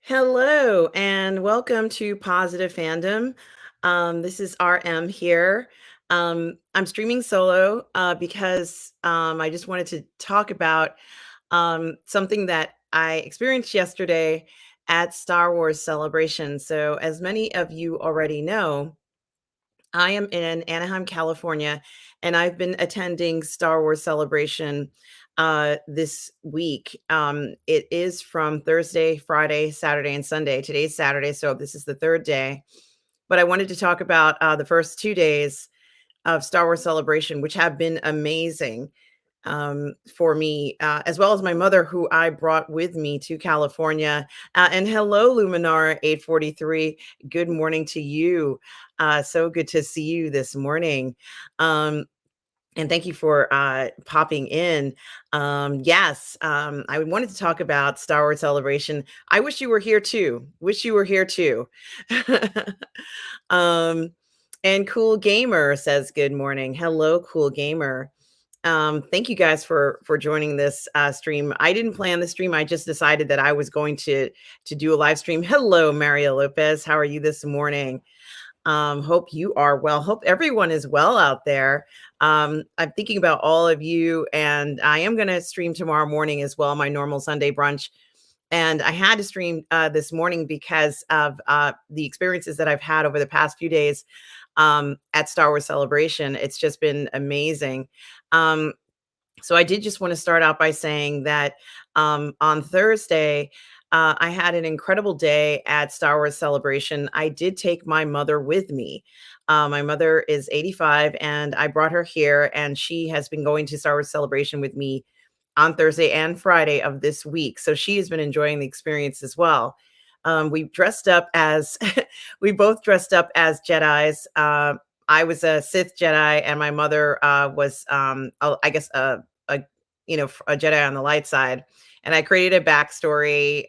Hello and welcome to Positive Fandom. This is RM here. I'm streaming solo because I just wanted to talk about something that I experienced yesterday at Star Wars Celebration. So, as many of you already know, I am in Anaheim, California, and I've been attending Star Wars Celebration this week. It is from Thursday, Friday, Saturday, and Sunday. Today's Saturday, so this is the third day. But I wanted to talk about the first 2 days of Star Wars Celebration, which have been amazing for me, as well as my mother, who I brought with me to California. And hello, Luminara 843. Good morning to you. So good to see you this morning. And thank you for popping in. I wanted to talk about Star Wars Celebration. I wish you were here too. Wish you were here too. um, and Cool Gamer says good morning. Hello, Cool Gamer. Thank you guys for joining this stream. I didn't plan the stream. I just decided that I was going to do a live stream. Hello, Maria Lopez. How are you this morning? Hope you are well. Hope everyone is well out there. I'm thinking about all of you, and I am going to stream tomorrow morning as well, my normal Sunday brunch. And I had to stream this morning because of the experiences that I've had over the past few days at Star Wars Celebration. It's just been amazing. Um, so I did just want to start out by saying that on Thursday, I had an incredible day at Star Wars Celebration. I did take my mother with me. My mother is 85, and I brought her here, and she has been going to Star Wars Celebration with me on Thursday and Friday of this week. So she has been enjoying the experience as well. We dressed up as, we both dressed up as Jedis. I was a Sith Jedi, and my mother was, I guess, a Jedi on the light side. And I created a backstory.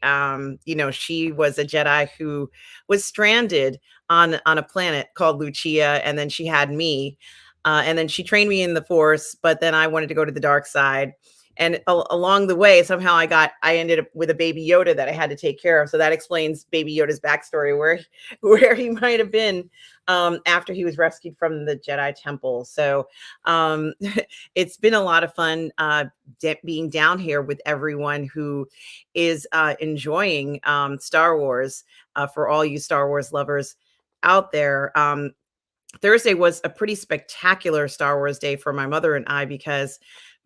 She was a Jedi who was stranded on a planet called Lucia, and then she had me, and then she trained me in the Force. But then I wanted to go to the dark side, and along the way, somehow I ended up with a baby Yoda that I had to take care of. So that explains Baby Yoda's backstory, where he might have been after he was rescued from the Jedi Temple. So it's been a lot of fun being down here with everyone who is enjoying Star Wars. For all you Star Wars lovers out there, Thursday was a pretty spectacular Star Wars day for my mother and I, because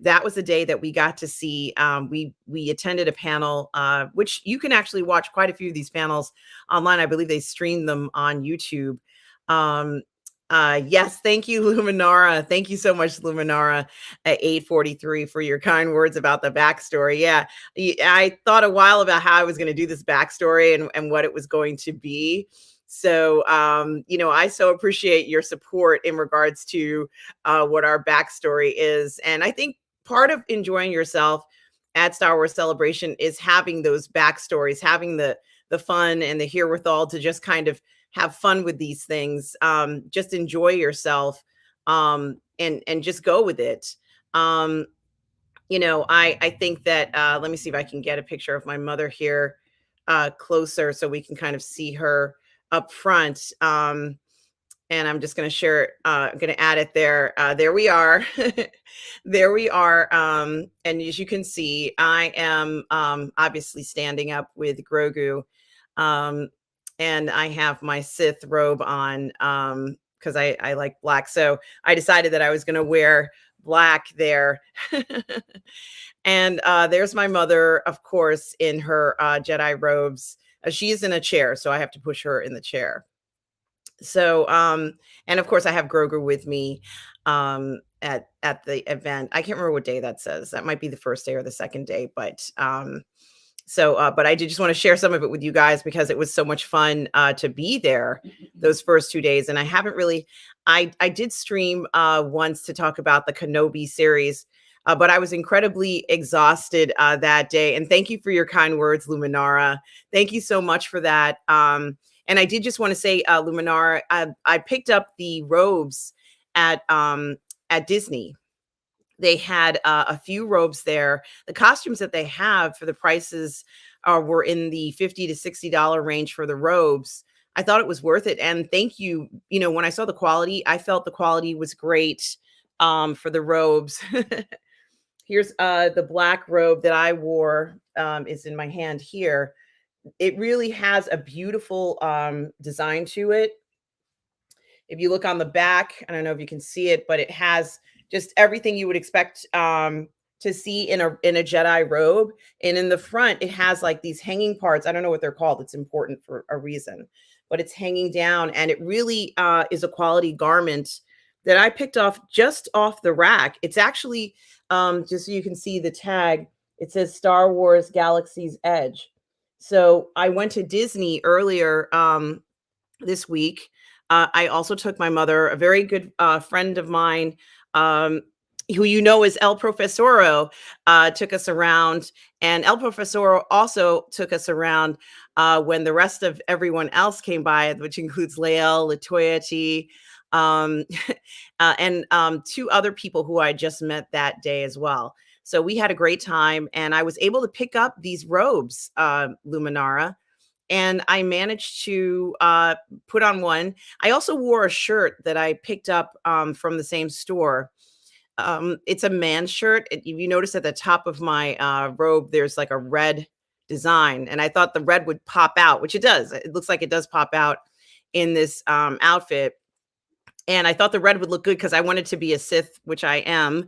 that was a day that we got to see. We attended a panel, which you can actually watch quite a few of these panels online. I believe they streamed them on YouTube. Yes, thank you, Luminara. Thank you so much, Luminara at 843, for your kind words about the backstory. Yeah, I thought a while about how I was going to do this backstory and what it was going to be. So, I so appreciate your support in regards to what our backstory is. And I think part of enjoying yourself at Star Wars Celebration is having those backstories, having the fun and the herewithal to just kind of have fun with these things. Just enjoy yourself, and just go with it. I think that let me see if I can get a picture of my mother here closer so we can kind of see her up front. And I'm just going to share it. I'm going to add it there. There we are. There we are. And as you can see, I am obviously standing up with Grogu. And I have my Sith robe on because I like black. So I decided that I was going to wear black there. And there's my mother, of course, in her Jedi robes. She is in a chair, so I have to push her in the chair. So, and of course, I have Grogu with me at the event. I can't remember what day that says. That might be the first day or the second day, but but I did just want to share some of it with you guys because it was so much fun to be there those first 2 days. And I haven't really, I did stream once to talk about the Kenobi series, but I was incredibly exhausted that day. And thank you for your kind words, Luminara. Thank you so much for that. And I did just want to say, Luminara, I picked up the robes at Disney. They had a few robes there. The costumes that they have for the prices were in the $50 to $60 range for the robes. I thought it was worth it. And thank you. You know, when I saw the quality, I felt the quality was great for the robes. Here's the black robe that I wore is in my hand here. It really has a beautiful design to it. If you look on the back, I don't know if you can see it, but it has just everything you would expect to see in a Jedi robe. And in the front, it has like these hanging parts. I don't know what they're called. It's important for a reason, but it's hanging down, and it really is a quality garment that I picked off just off the rack. It's actually just so you can see the tag. It says Star Wars Galaxy's Edge. So I went to Disney earlier this week. I also took my mother, a very good friend of mine, um, who you know is El Profesoro, took us around, and El Profesoro also took us around when the rest of everyone else came by, which includes Lael, Latoya T, um, and two other people who I just met that day as well. So we had a great time, and I was able to pick up these robes, Luminara, and I managed to put on one. I also wore a shirt that I picked up from the same store. It's a man's shirt. If you notice at the top of my robe, there's like a red design, and I thought the red would pop out, which it does. It looks like it does pop out in this outfit. And I thought the red would look good because I wanted to be a Sith, which I am.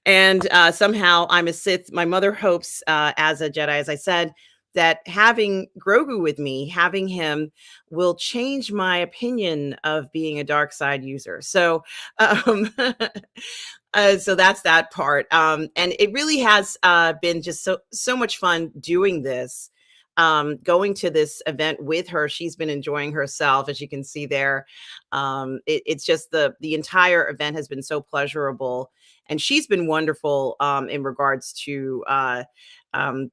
And somehow I'm a Sith. My mother hopes, as a Jedi, as I said, that having Grogu with me, having him will change my opinion of being a dark side user. So, um, so that's that part. And it really has been just so much fun doing this. Going to this event with her, she's been enjoying herself, as you can see there. It's just the entire event has been so pleasurable, and she's been wonderful in regards to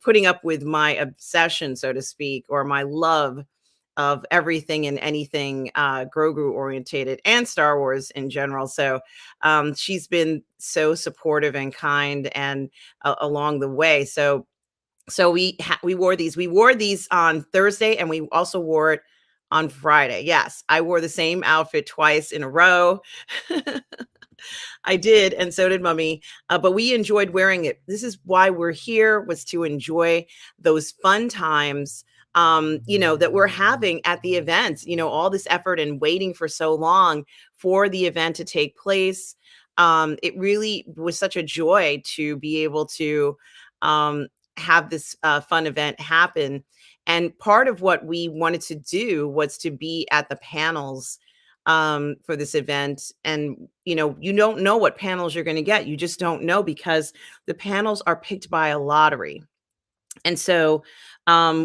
putting up with my obsession, so to speak, or my love of everything and anything Grogu orientated and Star Wars in general. So she's been so supportive and kind and along the way. So we wore these. We wore these on Thursday, and we also wore it on Friday. Yes, I wore the same outfit twice in a row. I did, and so did Mummy. But we enjoyed wearing it. This is why we're here, was to enjoy those fun times, that we're having at the event. All this effort and waiting for so long for the event to take place. It really was such a joy to be able to have this fun event happen. And part of what we wanted to do was to be at the panels for this event. And, you don't know what panels you're going to get. You just don't know, because the panels are picked by a lottery. And so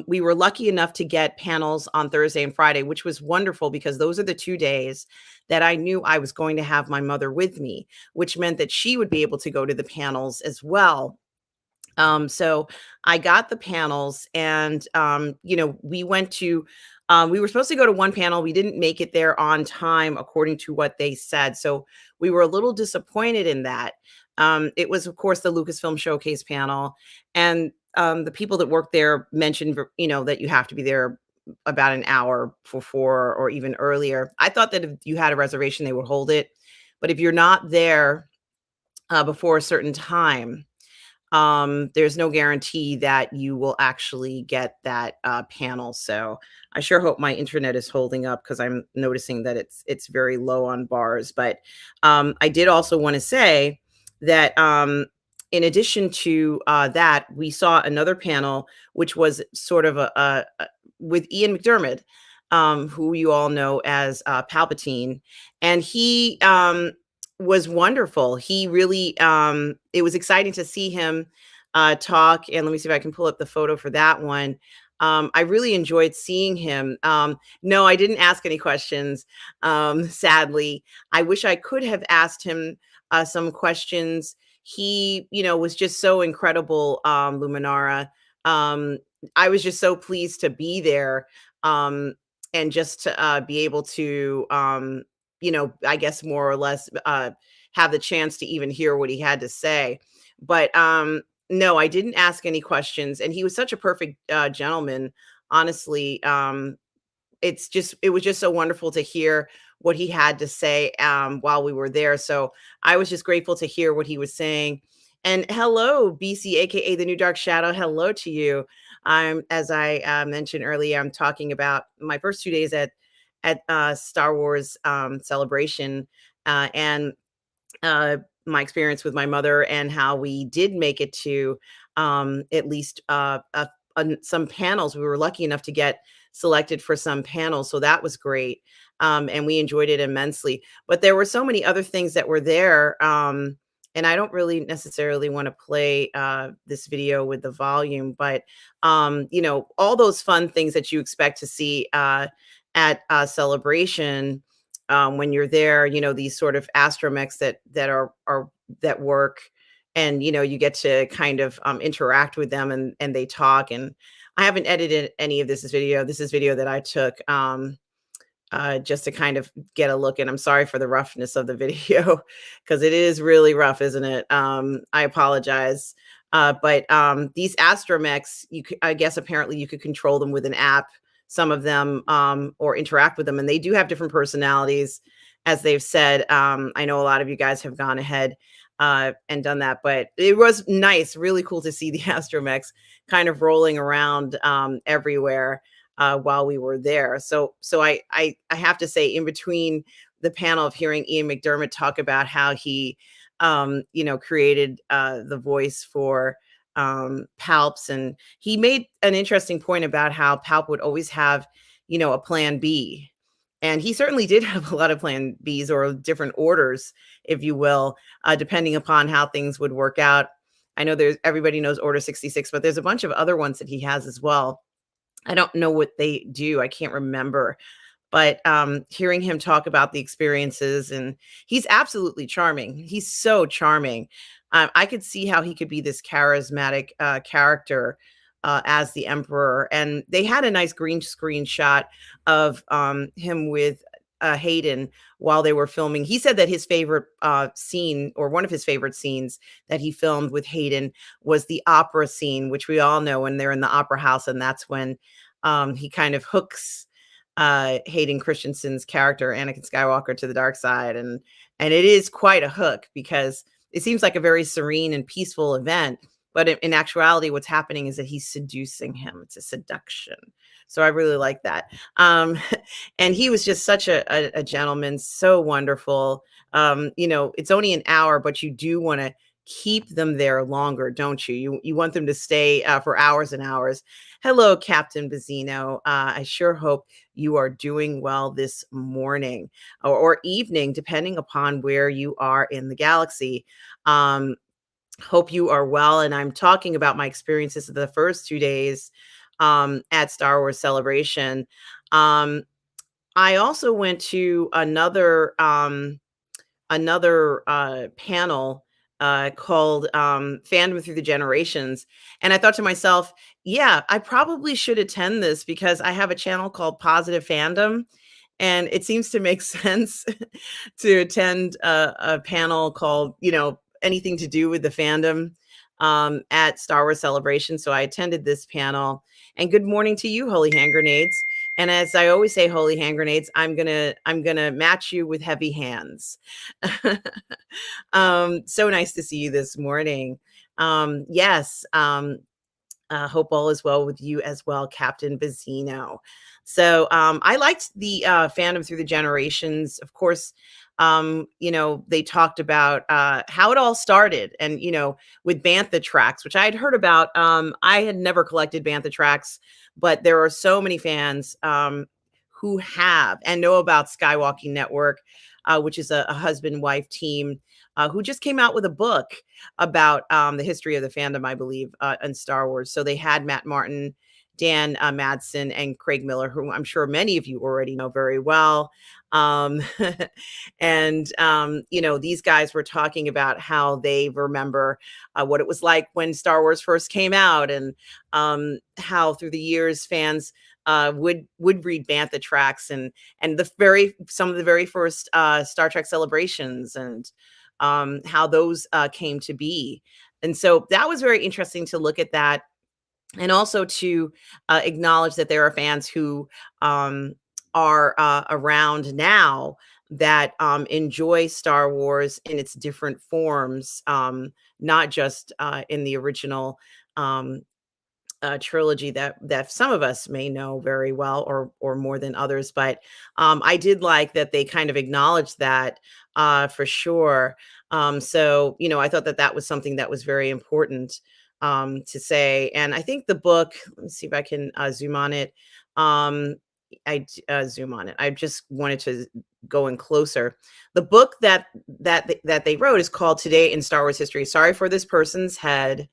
we were lucky enough to get panels on Thursday and Friday, which was wonderful because those are the 2 days that I knew I was going to have my mother with me, which meant that she would be able to go to the panels as well. So I got the panels, and we were supposed to go to one panel. We didn't make it there on time, according to what they said. So we were a little disappointed in that. It was, of course, the Lucasfilm Showcase panel, and the people that work there mentioned, that you have to be there about an hour before or even earlier. I thought that if you had a reservation, they would hold it, but if you're not there before a certain time, there's no guarantee that you will actually get that panel. So I sure hope my internet is holding up, because I'm noticing that it's very low on bars. But I did also want to say that in addition to that, we saw another panel, which was sort of with Ian McDermott, who you all know as Palpatine, and he was wonderful. He really, it was exciting to see him talk. And let me see if I can pull up the photo for that one. I really enjoyed seeing him. No, I didn't ask any questions. Sadly, I wish I could have asked him some questions. He, was just so incredible, Luminara. I was just so pleased to be there, and just to be able to, I guess more or less have the chance to even hear what he had to say. But no, I didn't ask any questions, and he was such a perfect gentleman. Honestly, it was just so wonderful to hear what he had to say while we were there. So I was just grateful to hear what he was saying. And hello, BC, aka the New Dark Shadow. Hello to you. As I mentioned earlier, I'm talking about my first 2 days at Star Wars Celebration, and uh, my experience with my mother, and how we did make it to at least some panels. We were lucky enough to get selected for some panels, so that was great, and we enjoyed it immensely. But there were so many other things that were there, and I don't really necessarily want to play this video with the volume, but all those fun things that you expect to see at Celebration when you're there, these sort of astromechs that work, and you get to kind of interact with them, and they talk. And I haven't edited any of this video. This is video that I took just to kind of get a look. And I'm sorry for the roughness of the video because it is really rough, isn't it? I apologize. But these astromechs, I guess apparently you could control them with an app, some of them, or interact with them. And they do have different personalities, as they've said. I know a lot of you guys have gone ahead and done that, but it was nice, really cool to see the astromechs kind of rolling around everywhere while we were there. So I have to say, in between the panel of hearing Ian McDermott talk about how he created the voice for Palps, and he made an interesting point about how Palp would always have a plan B. And he certainly did have a lot of plan Bs, or different orders, if you will, depending upon how things would work out. I know everybody knows Order 66, but there's a bunch of other ones that he has as well. I don't know what they do. I can't remember. But hearing him talk about the experiences, and he's absolutely charming. He's so charming. I could see how he could be this charismatic character as the Emperor. And they had a nice green screen shot of him with Hayden while they were filming. He said that his favorite scene, or one of his favorite scenes that he filmed with Hayden, was the opera scene, which we all know when they're in the opera house. And that's when he kind of hooks Hayden Christensen's character, Anakin Skywalker, to the dark side. And it is quite a hook, because it seems like a very serene and peaceful event. But in actuality, what's happening is that he's seducing him. It's a seduction. So I really like that. And he was just such a gentleman, so wonderful. It's only an hour, but you do want to keep them there longer, don't you? You want them to stay for hours and hours. Hello, Captain Bazzino. I sure hope you are doing well this morning or evening, depending upon where you are in the galaxy. Hope you are well. And I'm talking about my experiences of the first 2 days at Star Wars Celebration. I also went to another panel called Fandom Through the Generations. And I thought to myself, yeah, I probably should attend this, because I have a channel called Positive Fandom. And it seems to make sense to attend a panel called, anything to do with the fandom at Star Wars Celebration. So I attended this panel. And good morning to you, Holy Hand Grenades. And as I always say, Holy Hand Grenades, I'm gonna match you with heavy hands. So nice to see you this morning. Yes. Hope all is well with you as well, Captain Bazzino. So I liked the Fandom Through the Generations. Of course, they talked about how it all started, and with Bantha tracks, which I had heard about. I had never collected Bantha tracks, but there are so many fans who have and know about Skywalking Network, which is a husband-wife team who just came out with a book about the history of the fandom, I believe, in Star Wars. So they had Matt Martin, Dan Madsen, and Craig Miller, who I'm sure many of you already know very well. And these guys were talking about how they remember what it was like when Star Wars first came out, and how through the years fans would read Bantha tracks, and some of the very first Star Trek Celebrations, and how those came to be. And so that was very interesting to look at that, and also to acknowledge that there are fans who are around now that enjoy Star Wars in its different forms, not just in the original um, trilogy that some of us may know very well, or more than others. But I did like that they kind of acknowledged that for sure. So I thought that that was something that was very important to say. And I think the book. Let me see if I can zoom on it. Um, zoom on it. I just wanted to go in closer. The book that they wrote is called "Today in Star Wars History." Sorry for this person's head.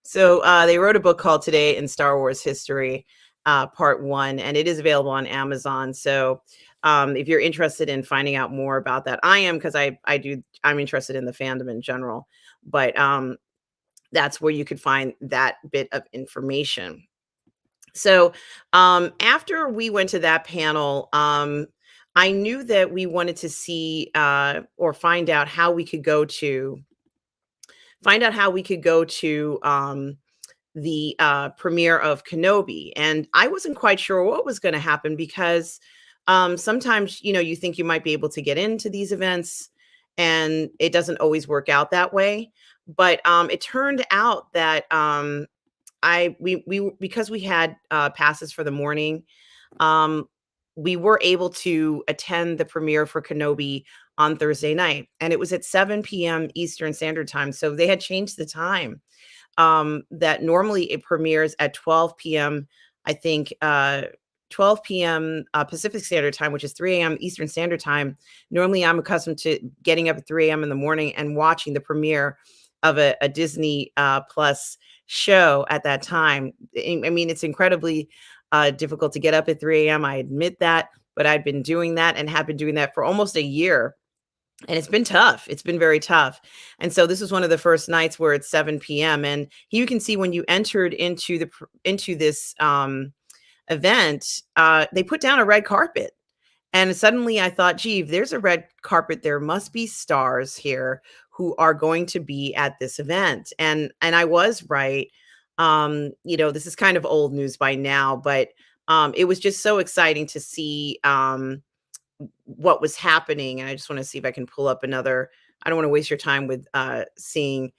So they wrote a book called "Today in Star Wars History," Part One, and it is available on Amazon. So if you're interested in finding out more about that, I am, because I'm interested in the fandom in general. But that's where you could find that bit of information. So after we went to that panel, I knew that we wanted to see or find out how we could go to the premiere of Kenobi. And I wasn't quite sure what was going to happen, because sometimes, you think you might be able to get into these events, and it doesn't always work out that way. But it turned out that because we had passes for the morning, um, we were able to attend the premiere for Kenobi on Thursday night, and it was at 7 p.m. Eastern Standard Time. So they had changed the time, that normally it premieres at 12 p.m. I think 12 p.m. Pacific Standard Time, which is 3 a.m. Eastern Standard Time. Normally, I'm accustomed to getting up at 3 a.m. in the morning and watching the premiere of a Disney Plus show at that time. I mean, it's incredibly difficult to get up at 3 a.m. I admit that, but I've been doing that and have been doing that for almost a year, and it's been tough. It's been very tough. And so this was one of the first nights where it's 7 p.m. And you can see when you entered into this event, they put down a red carpet. And suddenly I thought, gee, if there's a red carpet, there must be stars here who are going to be at this event. And I was right. This is kind of old news by now, but it was just so exciting to see what was happening. And I just want to see if I can pull up another. I don't want to waste your time with seeing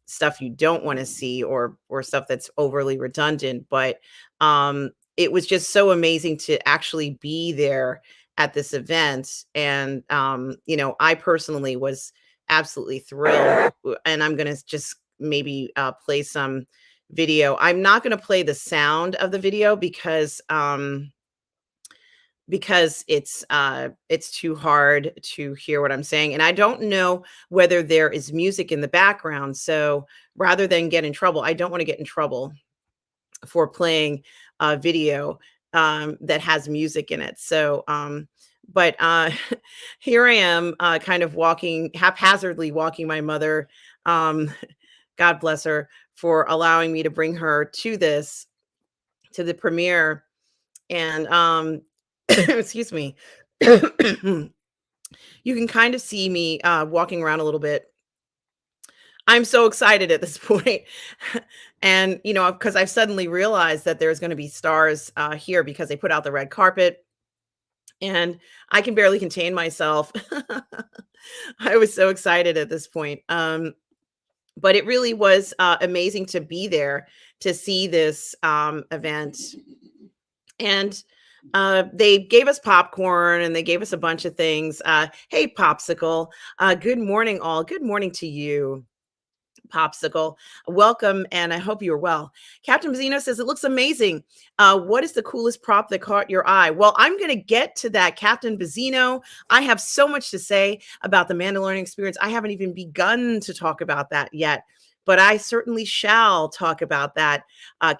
stuff you don't want to see, or stuff that's overly redundant. But it was just so amazing to actually be there at this event. And I personally was absolutely thrilled. And I'm going to just maybe play some video. I'm not going to play the sound of the video, because it's too hard to hear what I'm saying, and I don't know whether there is music in the background. So rather than get in trouble, I don't want to get in trouble for playing a video that has music in it. So but here I am, kind of haphazardly walking my mother, um God bless her, for allowing me to bring her to the premiere. And excuse me. You can kind of see me walking around a little bit. I'm so excited at this point. And because I've suddenly realized that there's going to be stars here, because they put out the red carpet, and I can barely contain myself. I was so excited at this point. But it really was amazing to be there to see this event. And they gave us popcorn, and they gave us a bunch of things. Hey, Popsicle. Good morning, all. Good morning to you, Popsicle. Welcome, and I hope you're well. Captain Bazzino says, it looks amazing. What is the coolest prop that caught your eye? Well, I'm going to get to that, Captain Bazzino. I have so much to say about the Mandalorian experience. I haven't even begun to talk about that yet, but I certainly shall talk about that,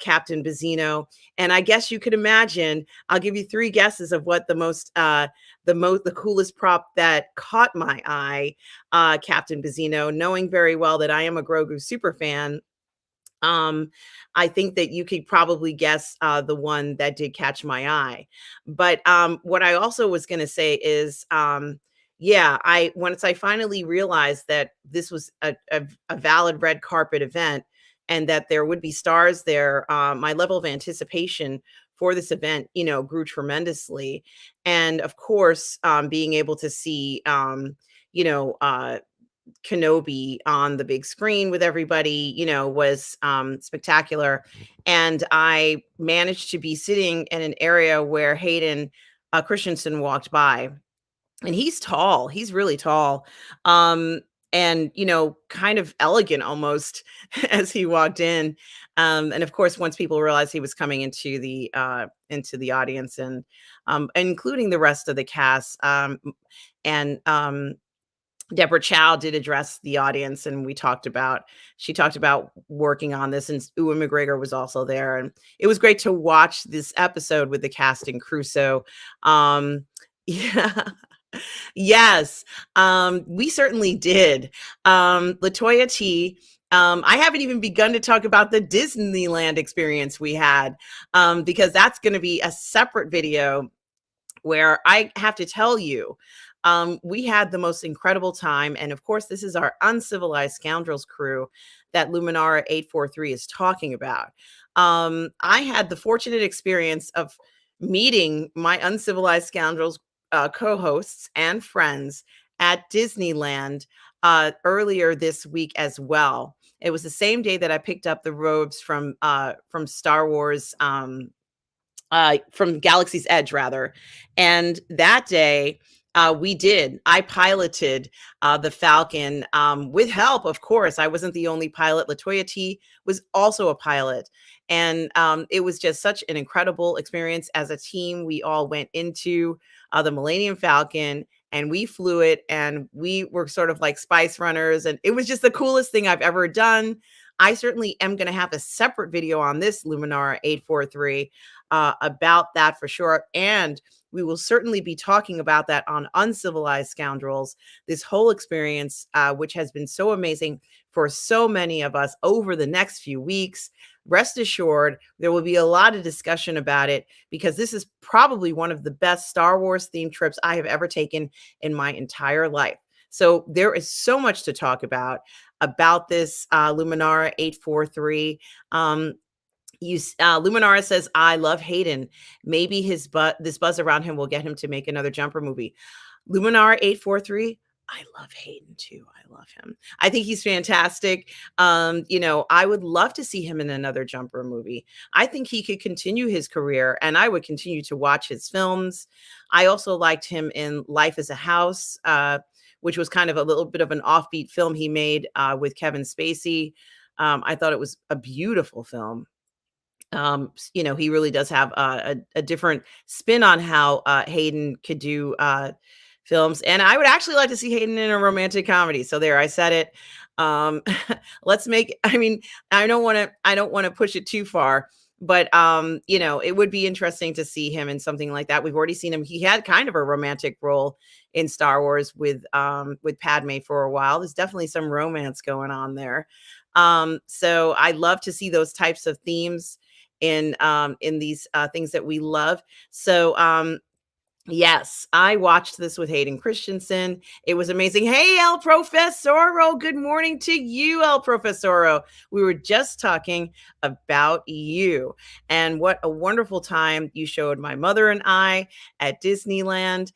Captain Bazzino. And I guess you could imagine, I'll give you 3 guesses of what the coolest prop that caught my eye, Captain Bazzino, knowing very well that I am a Grogu super fan. I think that you could probably guess the one that did catch my eye. But what I also was going to say is, yeah, I once I finally realized that this was a valid red carpet event and that there would be stars there, my level of anticipation for this event, grew tremendously. And of course, being able to see, you know, uh, Kenobi on the big screen with everybody, was spectacular. And I managed to be sitting in an area where Hayden Christensen walked by, and he's tall. He's really tall. Um, and kind of elegant almost as he walked in. And of course, once people realized he was coming into the audience, and including the rest of the cast, and Deborah Chow did address the audience, and she talked about working on this, and Ewan McGregor was also there, and it was great to watch this episode with the cast and crew. So, yeah, yes, we certainly did. Latoya T. I haven't even begun to talk about the Disneyland experience we had, because that's going to be a separate video where I have to tell you, we had the most incredible time. And of course, this is our Uncivilized Scoundrels crew that Luminara 843 is talking about. I had the fortunate experience of meeting my Uncivilized Scoundrels co-hosts and friends at Disneyland earlier this week as well. It was the same day that I picked up the robes from Star Wars, from Galaxy's Edge, rather. And that day, I piloted the Falcon, with help, of course. I wasn't the only pilot. Latoya T was also a pilot. And it was just such an incredible experience. As a team, we all went into the Millennium Falcon, and we flew it, and we were sort of like spice runners. And it was just the coolest thing I've ever done. I certainly am going to have a separate video on this, Luminara 843, about that for sure. And we will certainly be talking about that on Uncivilized Scoundrels, this whole experience, which has been so amazing for so many of us over the next few weeks. Rest assured, there will be a lot of discussion about it, because this is probably one of the best Star Wars themed trips I have ever taken in my entire life. So there is so much to talk about this, Luminara 843. Luminara says, I love Hayden. Maybe this buzz around him will get him to make another Jumper movie. Luminara 843, I love Hayden too. I love him. I think he's fantastic. I would love to see him in another Jumper movie. I think he could continue his career, and I would continue to watch his films. I also liked him in Life as a House, which was kind of a little bit of an offbeat film he made with Kevin Spacey. I thought it was a beautiful film. He really does have a different spin on how Hayden could do films. And I would actually like to see Hayden in a romantic comedy. So there, I said it. I don't want to push it too far, but it would be interesting to see him in something like that. We've already seen him. He had kind of a romantic role in Star Wars with Padme for a while. There's definitely some romance going on there. So I love to see those types of themes in these things that we love. So yes, I watched this with Hayden Christensen. It was amazing. Hey, El Profesoro. Good morning to you, El Profesoro. We were just talking about you and what a wonderful time you showed my mother and I at Disneyland,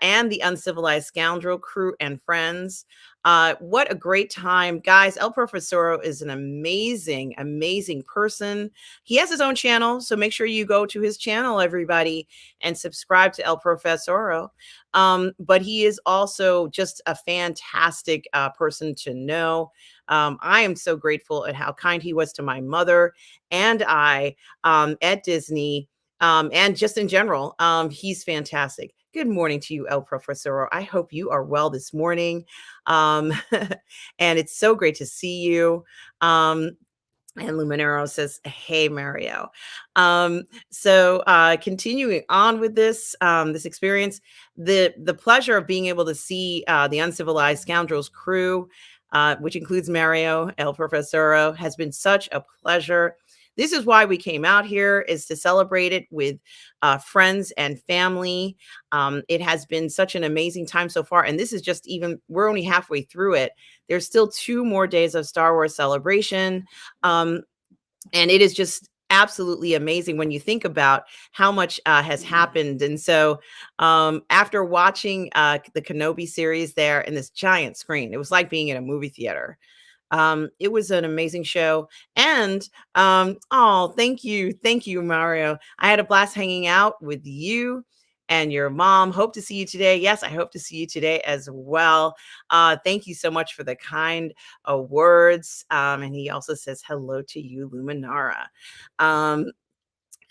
and the Uncivilized Scoundrel crew and friends. What a great time. Guys, El Profesoro is an amazing, amazing person. He has his own channel, so make sure you go to his channel, everybody, and subscribe to El Profesoro. But he is also just a fantastic person to know. I am so grateful at how kind he was to my mother and I at Disney, and just in general. He's fantastic. Good morning to you, El Profesoro. I hope you are well this morning. And it's so great to see you. And Luminero says, hey, Mario. So continuing on with this experience, the pleasure of being able to see the Uncivilized Scoundrels crew, which includes Mario, El Profesoro, has been such a pleasure. this is why we came out here, is to celebrate it with friends and family. It has been such an amazing time so far. And this is just even, we're only halfway through it. There's still 2 more days of Star Wars celebration. Um, and it is just absolutely amazing when you think about how much has happened. And so after watching the Kenobi series there in this giant screen, it was like being in a movie theater. It was an amazing show. And oh, thank you, Mario. I had a blast hanging out with you and your mom. Hope to see you today. Yes, I hope to see you today as well. Thank you so much for the kind words. And he also says hello to you, Luminara. Um,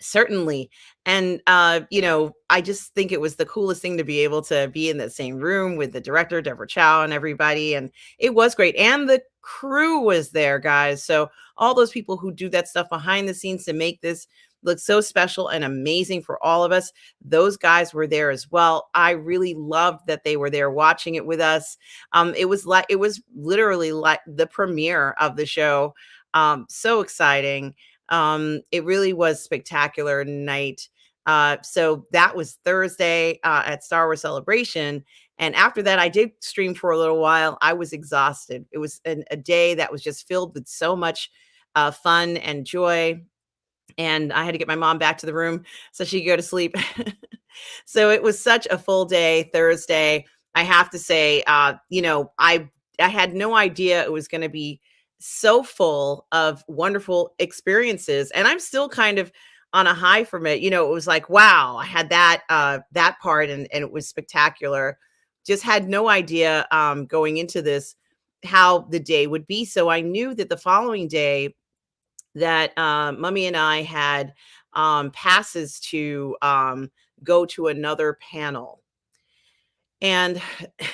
Certainly. And I just think it was the coolest thing to be able to be in the same room with the director, Deborah Chow, and everybody. And it was great. And the crew was there, guys. So all those people who do that stuff behind the scenes to make this look so special and amazing for all of us, those guys were there as well. I really loved that they were there watching it with us. It was literally like the premiere of the show. So exciting. It really was spectacular night. So that was Thursday at Star Wars Celebration. And after that, I did stream for a little while. I was exhausted. It was a day that was just filled with so much fun and joy. And I had to get my mom back to the room so she could go to sleep. So it was such a full day Thursday. I have to say, I had no idea it was going to be so full of wonderful experiences, and I'm still kind of on a high from it. It was like, wow, I had that part, and it was spectacular. Just had no idea going into this how the day would be. So I knew that the following day that Mummy and I had passes to go to another panel. And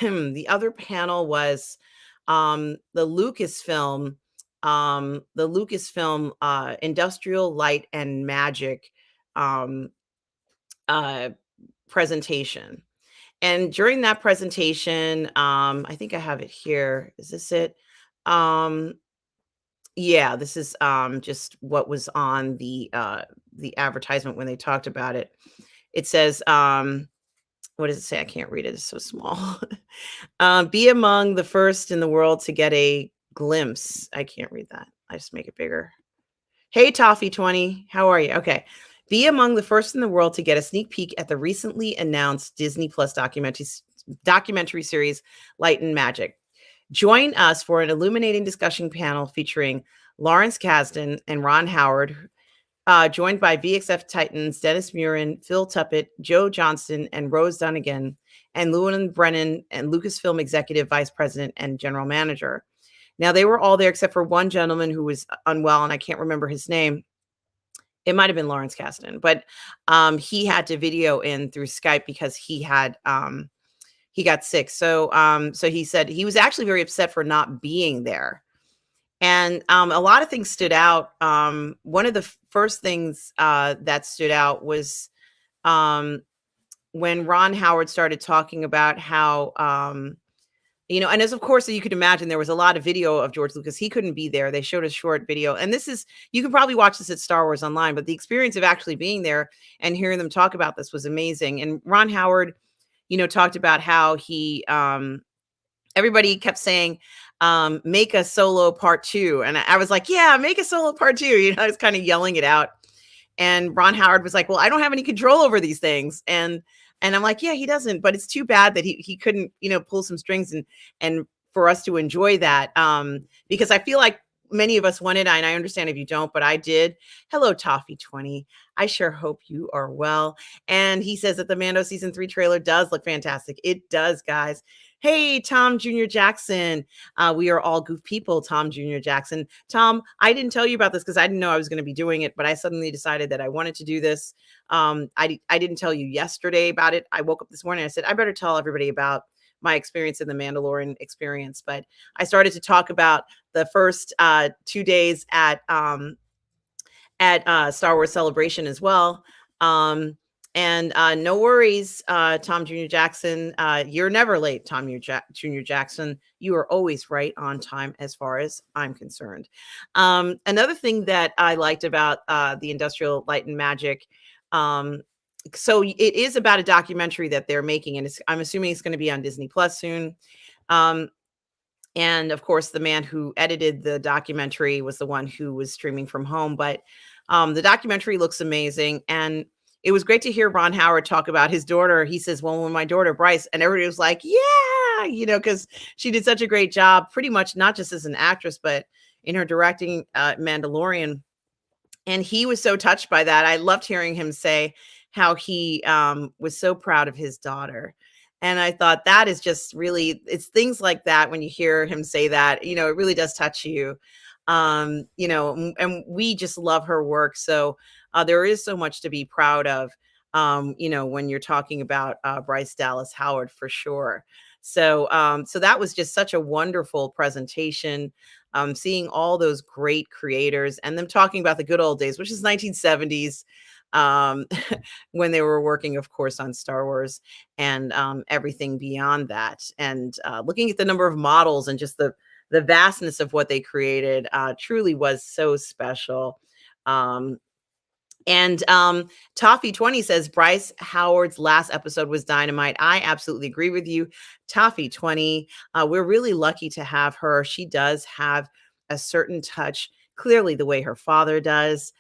the other panel was the Lucasfilm Industrial Light and Magic um, uh, presentation. And during that presentation, I think I have it here. Is this it? Um, yeah, this is just what was on the advertisement when they talked about it. It says, what does it say? I can't read it. It's so small. Be among the first in the world to get a glimpse. I can't read that. I just make it bigger. Hey, Toffee20, how are you? Okay. Be among the first in the world to get a sneak peek at the recently announced Disney Plus documentary series, Light and Magic. Join us for an illuminating discussion panel featuring Lawrence Kasdan and Ron Howard, joined by VXF Titans Dennis Murin, Phil Tuppett, Joe Johnston, and Rose Dunnigan, and Llewellyn Brennan, and Lucasfilm Executive Vice President and General Manager. Now, they were all there except for one gentleman who was unwell, and I can't remember his name. It might have been Lawrence Kasdan, but he had to video in through Skype because he got sick. So he said he was actually very upset for not being there. And a lot of things stood out. One of the first things that stood out was when Ron Howard started talking about how, and as of course you could imagine, there was a lot of video of George Lucas. He couldn't be there. They showed a short video. And you can probably watch this at Star Wars Online, but the experience of actually being there and hearing them talk about this was amazing. And Ron Howard, talked about how everybody kept saying, make a solo part 2. And I was like, yeah, make a solo part 2. I was kind of yelling it out. And Ron Howard was like, well, I don't have any control over these things. And I'm like, yeah, he doesn't, but it's too bad that he couldn't, pull some strings and for us to enjoy that. Because I feel like many of us wanted, and I understand if you don't, but I did. Hello, Toffee20. I sure hope you are well. And he says that the Mando season 3 trailer does look fantastic. It does, guys. Hey, Tom Jr. Jackson. We are all goof people, Tom Jr. Jackson. Tom, I didn't tell you about this because I didn't know I was going to be doing it, but I suddenly decided that I wanted to do this. I didn't tell you yesterday about it. I woke up this morning. I said, I better tell everybody about my experience in the Mandalorian experience. But I started to talk about the first 2 days at Star Wars Celebration as well. And no worries, Tom Jr. Jackson. You're never late, Jr. Jackson. You are always right on time as far as I'm concerned. Another thing that I liked about the Industrial Light and Magic. Um, so it is about a documentary that they're making, and I'm assuming it's going to be on Disney Plus soon. Um, and of course, the man who edited the documentary was the one who was streaming from home. But the documentary looks amazing. And it was great to hear Ron Howard talk about his daughter. He says, well, when my daughter Bryce, and everybody was like, yeah, because she did such a great job, pretty much not just as an actress, but in her directing Mandalorian. And he was so touched by that. I loved hearing him say how he was so proud of his daughter. And I thought that is just really, it's things like that when you hear him say that, it really does touch you. And we just love her work. So there is so much to be proud of, when you're talking about Bryce Dallas Howard for sure. So that was just such a wonderful presentation. Seeing all those great creators and them talking about the good old days, which is 1970s, um, when they were working, of course, on Star Wars and everything beyond that. And looking at the number of models and just the vastness of what they created truly was so special. And Toffee 20 says Bryce Howard's last episode was dynamite. I absolutely agree with you, Toffee 20. We're really lucky to have her. She does have a certain touch, clearly the way her father does,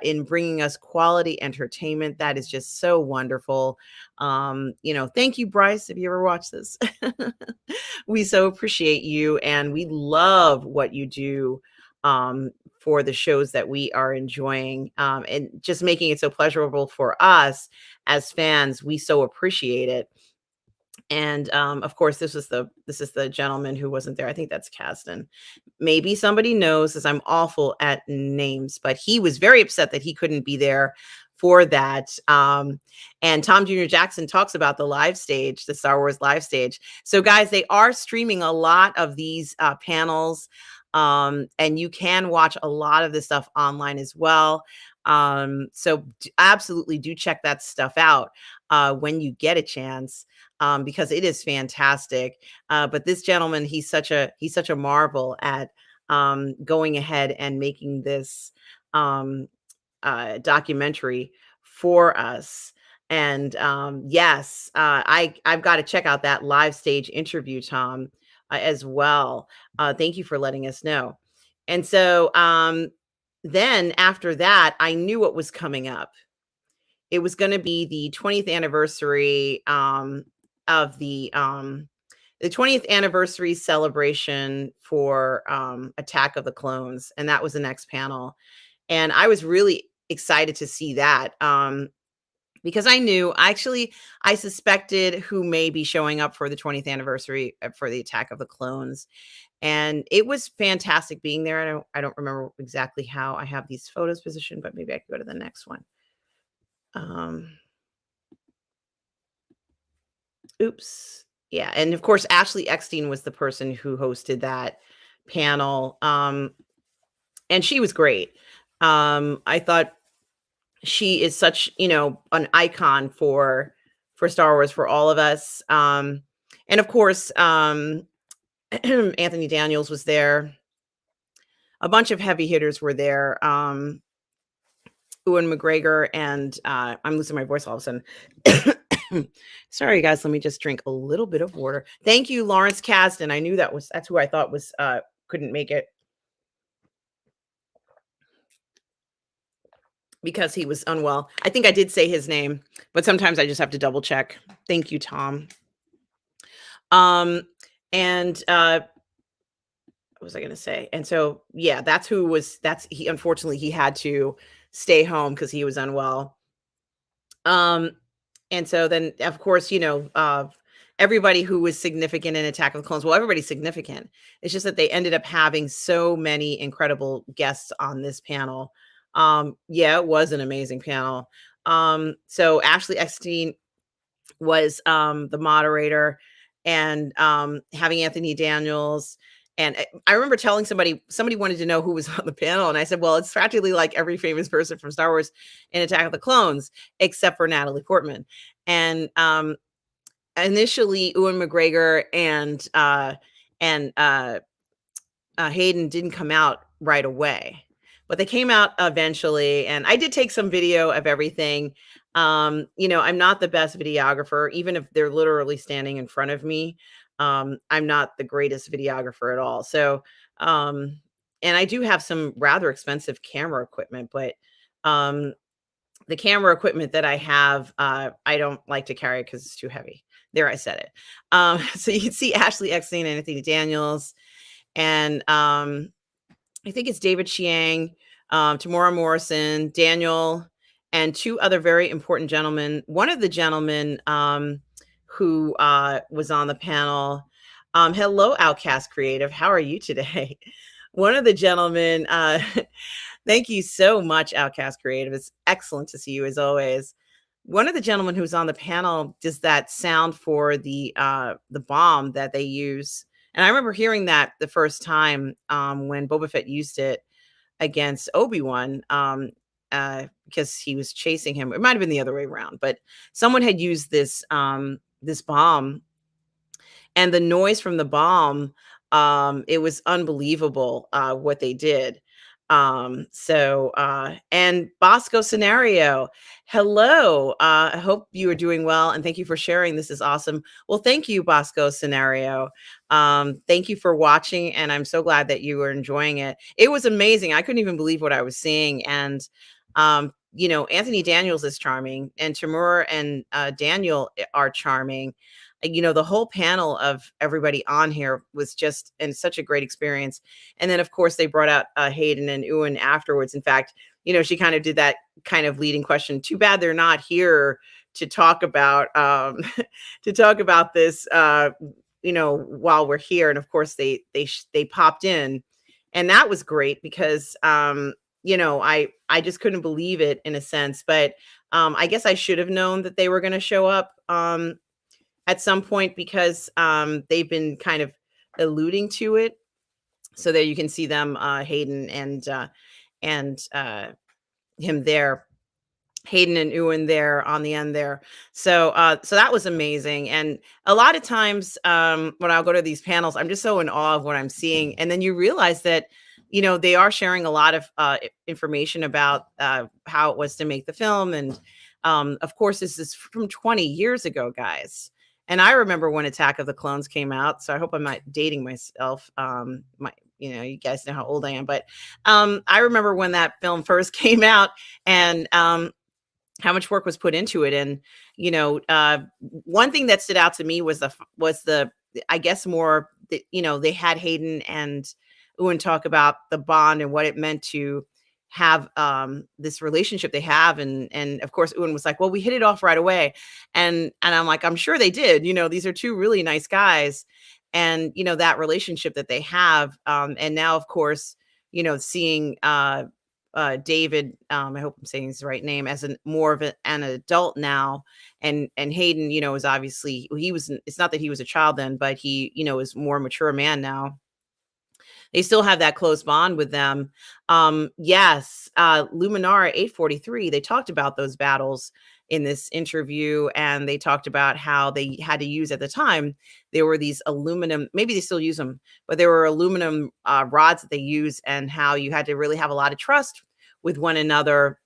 in bringing us quality entertainment. That is just so wonderful. Thank you, Bryce, if you ever watch this. We so appreciate you, and we love what you do. For the shows that we are enjoying, and just making it so pleasurable for us as fans. We so appreciate it. And of course, this is the gentleman who wasn't there. I think that's Kasdan. Maybe somebody knows, as I'm awful at names, but he was very upset that he couldn't be there for that. And Tom Jr. Jackson talks about the live stage, the Star Wars live stage. So guys, they are streaming a lot of these panels. And you can watch a lot of this stuff online as well. So absolutely do check that stuff out when you get a chance, because it is fantastic. But this gentleman, he's such a marvel at going ahead and making this documentary for us. And yes, I've got to check out that live stage interview, Tom, as well. Thank you for letting us know. And so then after that, I knew what was coming up. It was going to be the 20th anniversary of the 20th anniversary celebration for Attack of the Clones, and that was the next panel. And I was really excited to see that. Because I suspected who may be showing up for the 20th anniversary for the Attack of the Clones. And it was fantastic being there. I don't remember exactly how I have these photos positioned, but maybe I could go to the next one. Oops. Yeah. And of course, Ashley Eckstein was the person who hosted that panel. And she was great. I thought she is such, an icon for Star Wars, for all of us. And of course, Anthony Daniels was there. A bunch of heavy hitters were there. Ewan McGregor and I'm losing my voice all of a sudden. Sorry, guys. Let me just drink a little bit of water. Thank you, Lawrence Kasdan. I knew that's who I thought was couldn't make it because he was unwell. I think I did say his name, but sometimes I just have to double check. Thank you, Tom. And what was I going to say? And so, yeah, unfortunately he had to stay home because he was unwell. And so then, of course, everybody who was significant in Attack of the Clones, well, everybody's significant. It's just that they ended up having so many incredible guests on this panel. Yeah, it was an amazing panel. So Ashley Eckstein was the moderator, and having Anthony Daniels And I remember telling somebody wanted to know who was on the panel, and I said, "Well, it's practically like every famous person from Star Wars and Attack of the Clones, except for Natalie Portman." And initially, Ewan McGregor and Hayden didn't come out right away, but they came out eventually. And I did take some video of everything. I'm not the best videographer, even if they're literally standing in front of me. I'm not the greatest videographer at all. So, and I do have some rather expensive camera equipment, but um, the camera equipment that I have, I don't like to carry because it's too heavy. There, I said it. So you can see Ashley Eckstein and Anthony Daniels, and I think it's David Chiang, Tamora Morrison, Daniel, and two other very important gentlemen. One of the gentlemen who was on the panel, hello, Outcast Creative. How are you today? One of the gentlemen, thank you so much, Outcast Creative. It's excellent to see you as always. One of the gentlemen who's on the panel does that sound for the bomb that they use, and I remember hearing that the first time when Boba Fett used it against Obi-Wan, because he was chasing him. It might have been the other way around, but someone had used this bomb, and the noise from the bomb, it was unbelievable what they did. And Bosco Scenario, hello. I hope you are doing well, and thank you for sharing. This is awesome. Well, thank you, Bosco Scenario. Thank you for watching, and I'm so glad that you were enjoying it. It was amazing. I couldn't even believe what I was seeing. And Anthony Daniels is charming, and Timur and Daniel are charming. The whole panel of everybody on here was just and such a great experience. And then, of course, they brought out Hayden and Ewan afterwards. In fact, she kind of did that kind of leading question. Too bad they're not here to talk about to talk about this. While we're here, and of course they popped in, and that was great because I just couldn't believe it in a sense. But I guess I should have known that they were going to show up at some point because they've been kind of alluding to it. So there you can see them, Hayden and him there. Hayden and Ewan there on the end there. So that was amazing. And a lot of times when I'll go to these panels, I'm just so in awe of what I'm seeing. And then you realize that, they are sharing a lot of information about how it was to make the film. And of course, this is from 20 years ago, guys. And I remember when Attack of the Clones came out. So I hope I'm not dating myself. You guys know how old I am, but I remember when that film first came out, and how much work was put into it. And one thing that stood out to me was the I guess more that they had Hayden and Ewan talk about the bond and what it meant to have this relationship they have. And of course Ewan was like, well, we hit it off right away. And I'm like, I'm sure they did. These are two really nice guys, and that relationship that they have. And now, of course, seeing David, I hope I'm saying his right name, as more of an adult now, and Hayden, is obviously it's not that he was a child then, but he, is more mature man now. They still have that close bond with them. Yes, Luminara 843, they talked about those battles in this interview, and they talked about how they had to use at the time. There were these aluminum, maybe they still use them, but there were aluminum rods that they use, and how you had to really have a lot of trust with one another.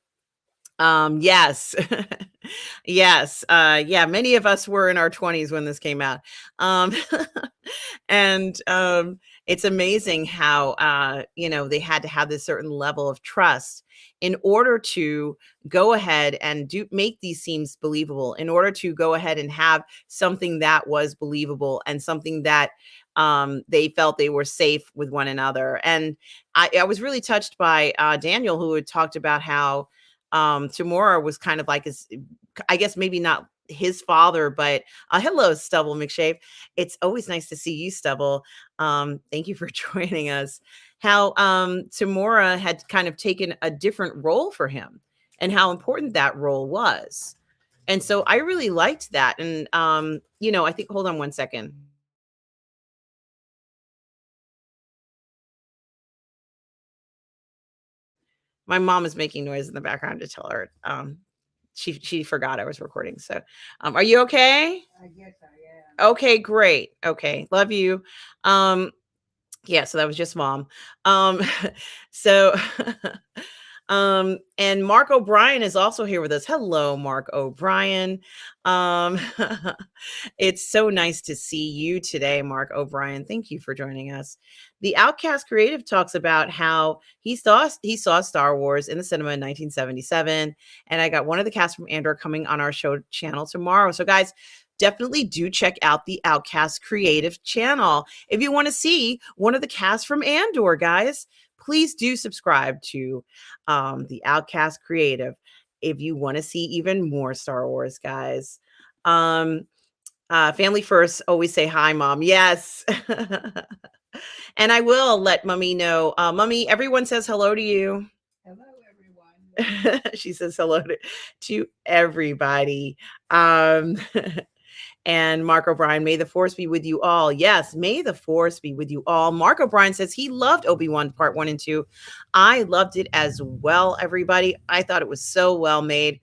Yes. Yes. Yeah, many of us were in our 20s when this came out. Um, and it's amazing how they had to have this certain level of trust in order to go ahead and make these scenes believable, in order to go ahead and have something that was believable, and something that they felt they were safe with one another. And I was really touched by Daniel, who had talked about how Tamora was kind of like his, I guess maybe not his father, but hello, Stubble McShape. It's always nice to see you, Stubble. Thank you for joining us. How Tamora had kind of taken a different role for him, and how important that role was. And so I really liked that. And I think, hold on one second. My mom is making noise in the background to tell her she forgot I was recording. So, are you okay? I guess I am. Okay, great. Okay, love you. Um, yeah, so that was just mom. Um, so, and Mark O'Brien is also here with us. Hello, Mark O'Brien. Um, it's so nice to see you today, Mark O'Brien. Thank you for joining us. The Outcast Creative talks about how he saw Star Wars in the cinema in 1977, and I got one of the cast from Andor coming on our show channel tomorrow. So, guys, definitely do check out the Outcast Creative channel if you want to see one of the cast from Andor, guys. Please do subscribe to the Outcast Creative if you want to see even more Star Wars, guys. Um, Family first, always say hi, mom. Yes. And I will let Mummy know. Mummy, everyone says hello to you. Hello, everyone. She says hello to everybody. Um, and Mark O'Brien, may the force be with you all. Yes, may the force be with you all. Mark O'Brien says he loved Obi-Wan part 1 and 2. I loved it as well, everybody. I thought it was so well made.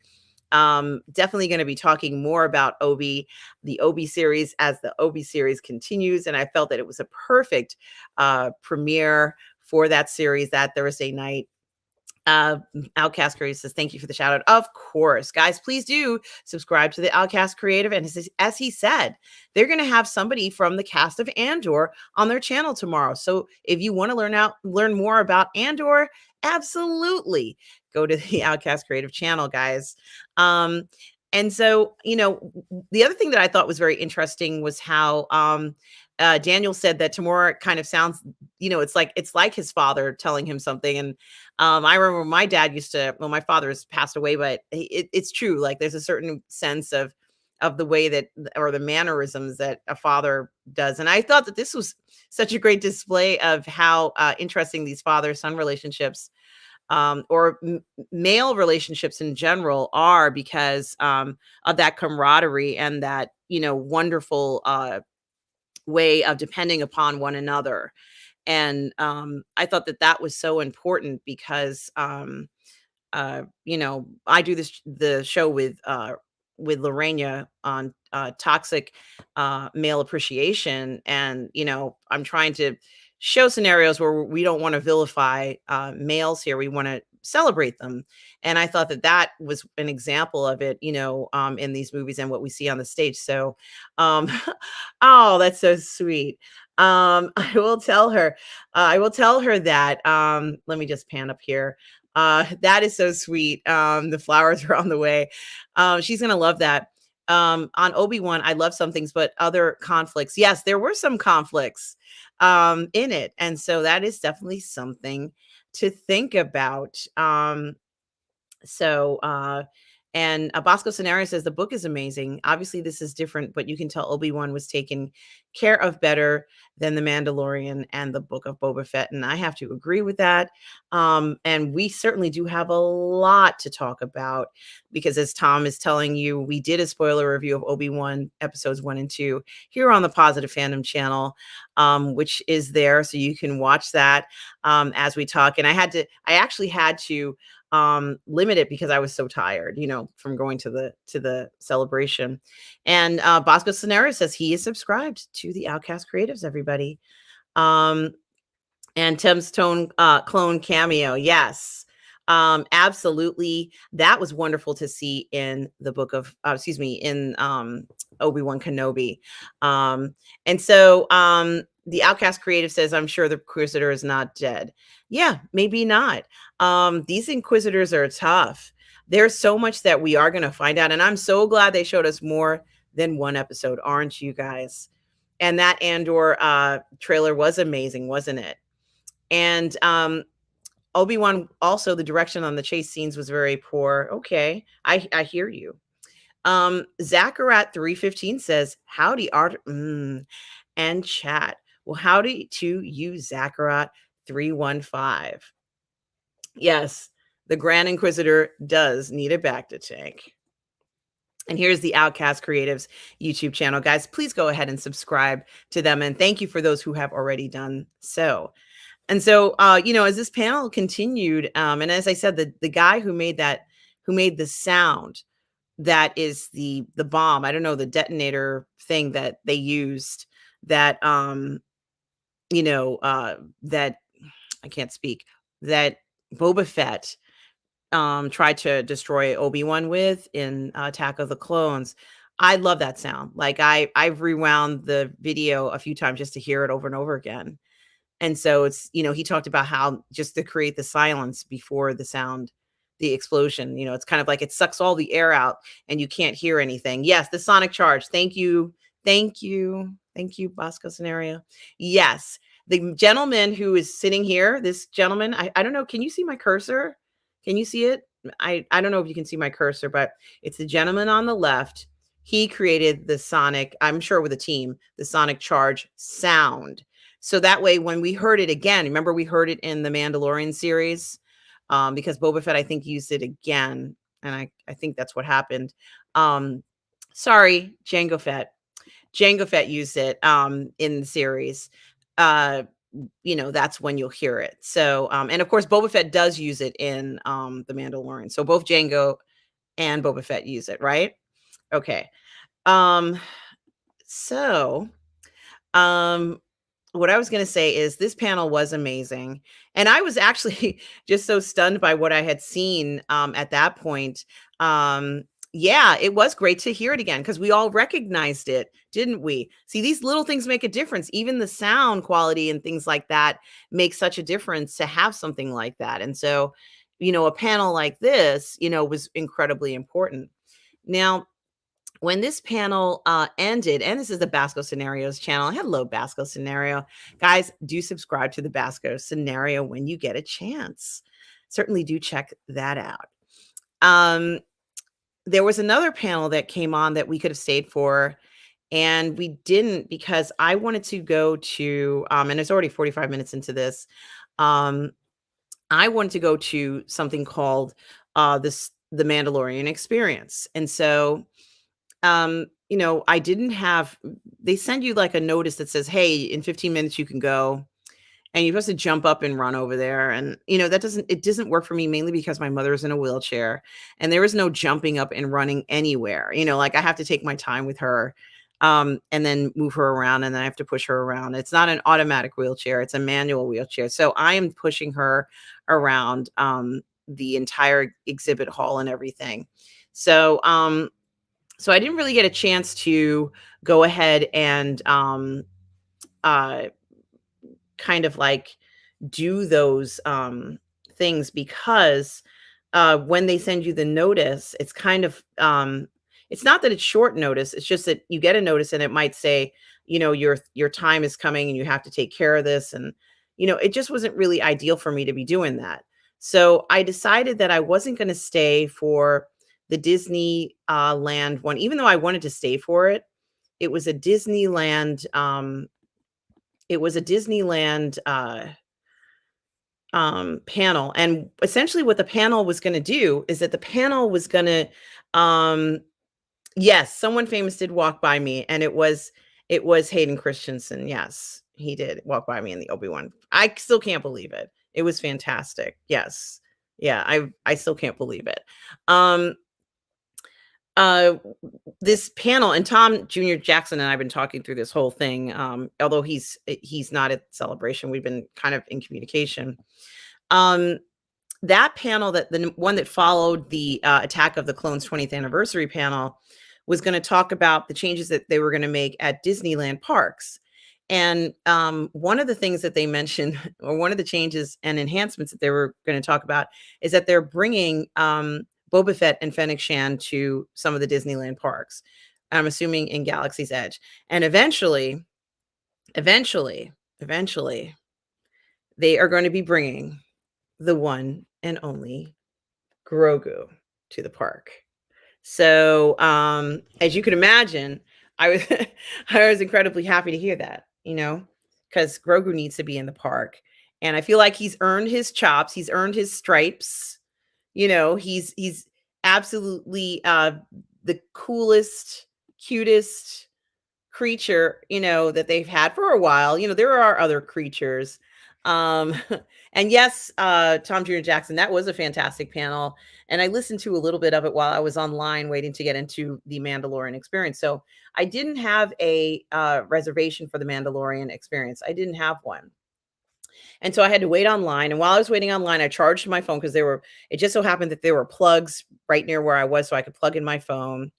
Definitely going to be talking more about the Obi series as the Obi series continues. And I felt that it was a perfect premiere for that series that Thursday night. Outcast Creative says, thank you for the shout out. Of course, guys, please do subscribe to the Outcast Creative. And as he said, they're going to have somebody from the cast of Andor on their channel tomorrow. So if you want to learn more about Andor, absolutely go to the Outcast Creative channel, guys. And so, the other thing that I thought was very interesting was how Daniel said that Tamora kind of sounds, it's like his father telling him something. And I remember my dad used to, well, my father has passed away, but it's true. Like there's a certain sense of the way that, or the mannerisms that a father does. And I thought that this was such a great display of how interesting these father-son relationships or male relationships in general are, because of that camaraderie and that, wonderful way of depending upon one another. And I thought that that was so important because I do the show with Lorena on toxic male appreciation, and I'm trying to show scenarios where we don't want to vilify males here. We want to celebrate them, and I thought that that was an example of it, in these movies and what we see on the stage. So, um, oh, that's so sweet. I will tell her. I will tell her that. Let me just pan up here. That is so sweet. The flowers are on the way. She's gonna love that. On Obi-Wan, I love some things, but other conflicts. Yes, there were some conflicts in it. And so that is definitely something to think about. So, and Bosco Scenario says the book is amazing. Obviously, this is different, but you can tell Obi-Wan was taken care of better than The Mandalorian and the Book of Boba Fett. And I have to agree with that. And we certainly do have a lot to talk about because, as Tom is telling you, we did a spoiler review of Obi-Wan episodes 1 and 2 here on the Positive Fandom channel, which is there. So you can watch that as we talk. And I actually had to limit it because I was so tired, from going to the celebration. And Bosco Scenario says he is subscribed to the Outcast Creatives, everybody. And Tim's clone cameo, yes. Absolutely. That was wonderful to see in the book of in Obi-Wan Kenobi. And so the Outcast Creative says, I'm sure the Inquisitor is not dead. Yeah, maybe not. These Inquisitors are tough. There's so much that we are going to find out. And I'm so glad they showed us more than one episode, aren't you guys? And that Andor trailer was amazing, wasn't it? And Obi-Wan, also the direction on the chase scenes was very poor. Okay, I hear you. Zacharat 315 says, howdy art and chat. Well, howdy to you, Zacharat 315. Yes, the Grand Inquisitor does need a bacta tank. And here's the Outcast Creatives YouTube channel. Guys, please go ahead and subscribe to them. And thank you for those who have already done so. And so, as this panel continued, and as I said, the guy who made the sound, that is the bomb. I don't know, the detonator thing that they used, that that I can't speak, that Boba Fett tried to destroy Obi-Wan with in Attack of the Clones. I love that sound. Like I've rewound the video a few times just to hear it over and over again. And so it's, he talked about how just to create the silence before the sound, the explosion, it's kind of like it sucks all the air out and you can't hear anything. Yes, the sonic charge. Thank you. Thank you. Thank you, Bosco Scenario. Yes. The gentleman who is sitting here, this gentleman, I don't know. Can you see my cursor? Can you see it? I don't know if you can see my cursor, but it's the gentleman on the left. He created the sonic, I'm sure with a team, the sonic charge sound. So that way, when we heard it again, remember we heard it in the Mandalorian series, because Boba Fett, I think, used it again. And I think that's what happened. Sorry, Jango Fett. Jango Fett used it in the series. That's when you'll hear it. So, and of course, Boba Fett does use it in the Mandalorian. So both Jango and Boba Fett use it, right? Okay. Um, so, um, what I was going to say is this panel was amazing. And I was actually just so stunned by what I had seen at that point. Yeah, it was great to hear it again because we all recognized it, didn't we? See, these little things make a difference. Even the sound quality and things like that make such a difference to have something like that. And so, a panel like this, was incredibly important. Now, when this panel ended, and this is the Basco Scenarios channel. Hello, Basco Scenario. Guys, do subscribe to the Basco Scenario when you get a chance. Certainly do check that out. There was another panel that came on that we could have stayed for, and we didn't because I wanted to go to, and it's already 45 minutes into this. I wanted to go to something called the Mandalorian Experience. And so I didn't have, they send you like a notice that says, hey, in 15 minutes you can go. And you're supposed to jump up and run over there. And, it doesn't work for me, mainly because my mother's in a wheelchair and there is no jumping up and running anywhere. Like I have to take my time with her, and then move her around, and then I have to push her around. It's not an automatic wheelchair. It's a manual wheelchair. So I am pushing her around, the entire exhibit hall and everything. So I didn't really get a chance to go ahead and uh, kind of like do those things because when they send you the notice, it's kind of it's not that it's short notice. It's just that you get a notice and it might say, your time is coming and you have to take care of this. And, it just wasn't really ideal for me to be doing that. So I decided that I wasn't going to stay for the Disney land one, even though I wanted to stay for it. It was a Disneyland. It was a Disneyland panel, and essentially what the panel was going to do is that the panel was going to, yes, someone famous did walk by me, and it was Hayden Christensen. Yes, he did walk by me in the Obi-Wan. I still can't believe it. It was fantastic. Yes, yeah, I still can't believe it. Uh this panel, and Tom Jr. Jackson and I've been talking through this whole thing, although he's not at Celebration. We've been kind of in communication. That panel, that the one that followed the Attack of the Clones 20th anniversary panel, was going to talk about the changes that they were going to make at Disneyland parks. And one of the things that they mentioned, or one of the changes and enhancements that they were going to talk about, is that they're bringing Boba Fett and Fennec Shan to some of the Disneyland parks. I'm assuming in Galaxy's Edge. And eventually, they are going to be bringing the one and only Grogu to the park. So, as you can imagine, I was I was incredibly happy to hear that, because Grogu needs to be in the park, and I feel like he's earned his chops, he's earned his stripes. He's absolutely the coolest, cutest creature, that they've had for a while. There are other creatures, Um, and yes, Tom Jr. Jackson, that was a fantastic panel. And I listened to a little bit of it while I was online waiting to get into the Mandalorian experience. So I didn't have a reservation for the Mandalorian experience. I didn't have one. And so I had to wait online. And while I was waiting online, I charged my phone because it just so happened that there were plugs right near where I was. So I could plug in my phone.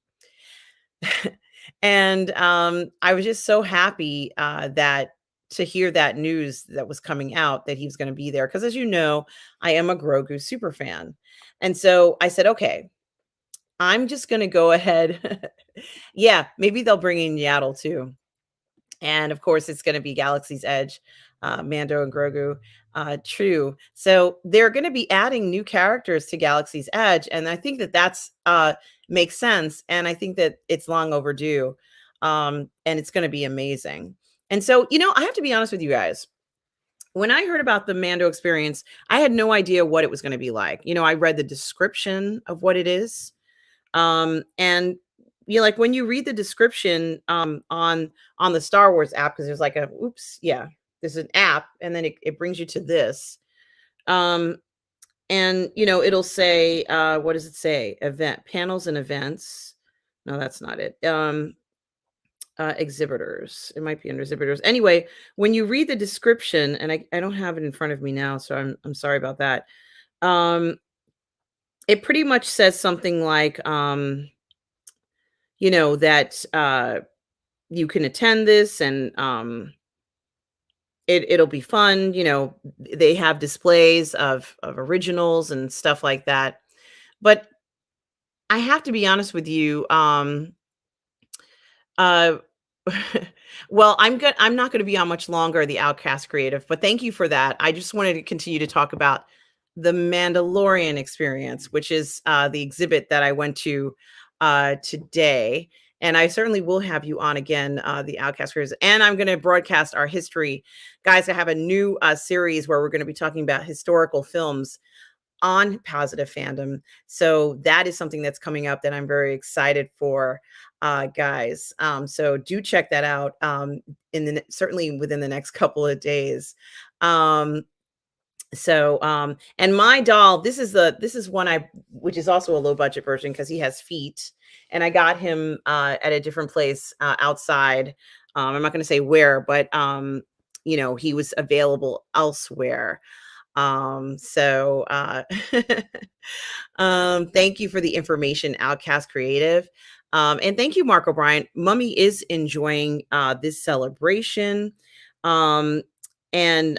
And I was just so happy that to hear that news that was coming out that he was going to be there. Because as you know, I am a Grogu super fan. And so I said, okay, I'm just going to go ahead. Yeah, maybe they'll bring in Yaddle too. And of course, it's going to be Galaxy's Edge, Mando and Grogu. True. So they're going to be adding new characters to Galaxy's Edge, and I think that that's makes sense. And I think that it's long overdue, and it's going to be amazing. And so, I have to be honest with you guys. When I heard about the Mando experience, I had no idea what it was going to be like. I read the description of what it is, and like when you read the description on the Star Wars app, because there's like there's an app, and then it brings you to this. And it'll say, what does it say? Event panels and events. No, that's not it. Exhibitors. It might be under exhibitors. Anyway, when you read the description, and I don't have it in front of me now, so I'm sorry about that. It pretty much says something like that you can attend this, and it'll be fun. They have displays of originals and stuff like that. But I have to be honest with you. Uh, well, I'm not gonna be on much longer, the Outcast Creative, but thank you for that. I just wanted to continue to talk about the Mandalorian experience, which is the exhibit that I went to today. And I certainly will have you on again, the Outcast Creators. And I'm going to broadcast our history. Guys, I have a new series where we're going to be talking about historical films on Positive Fandom. So that is something that's coming up that I'm very excited for, guys. So do check that out certainly within the next couple of days. And my doll, this is one which is also a low budget version because he has feet, and I got him at a different place outside. I'm not going to say where, but he was available elsewhere. So thank you for the information, Outcast Creative. And thank you, Mark O'Brien. Mummy is enjoying this celebration. And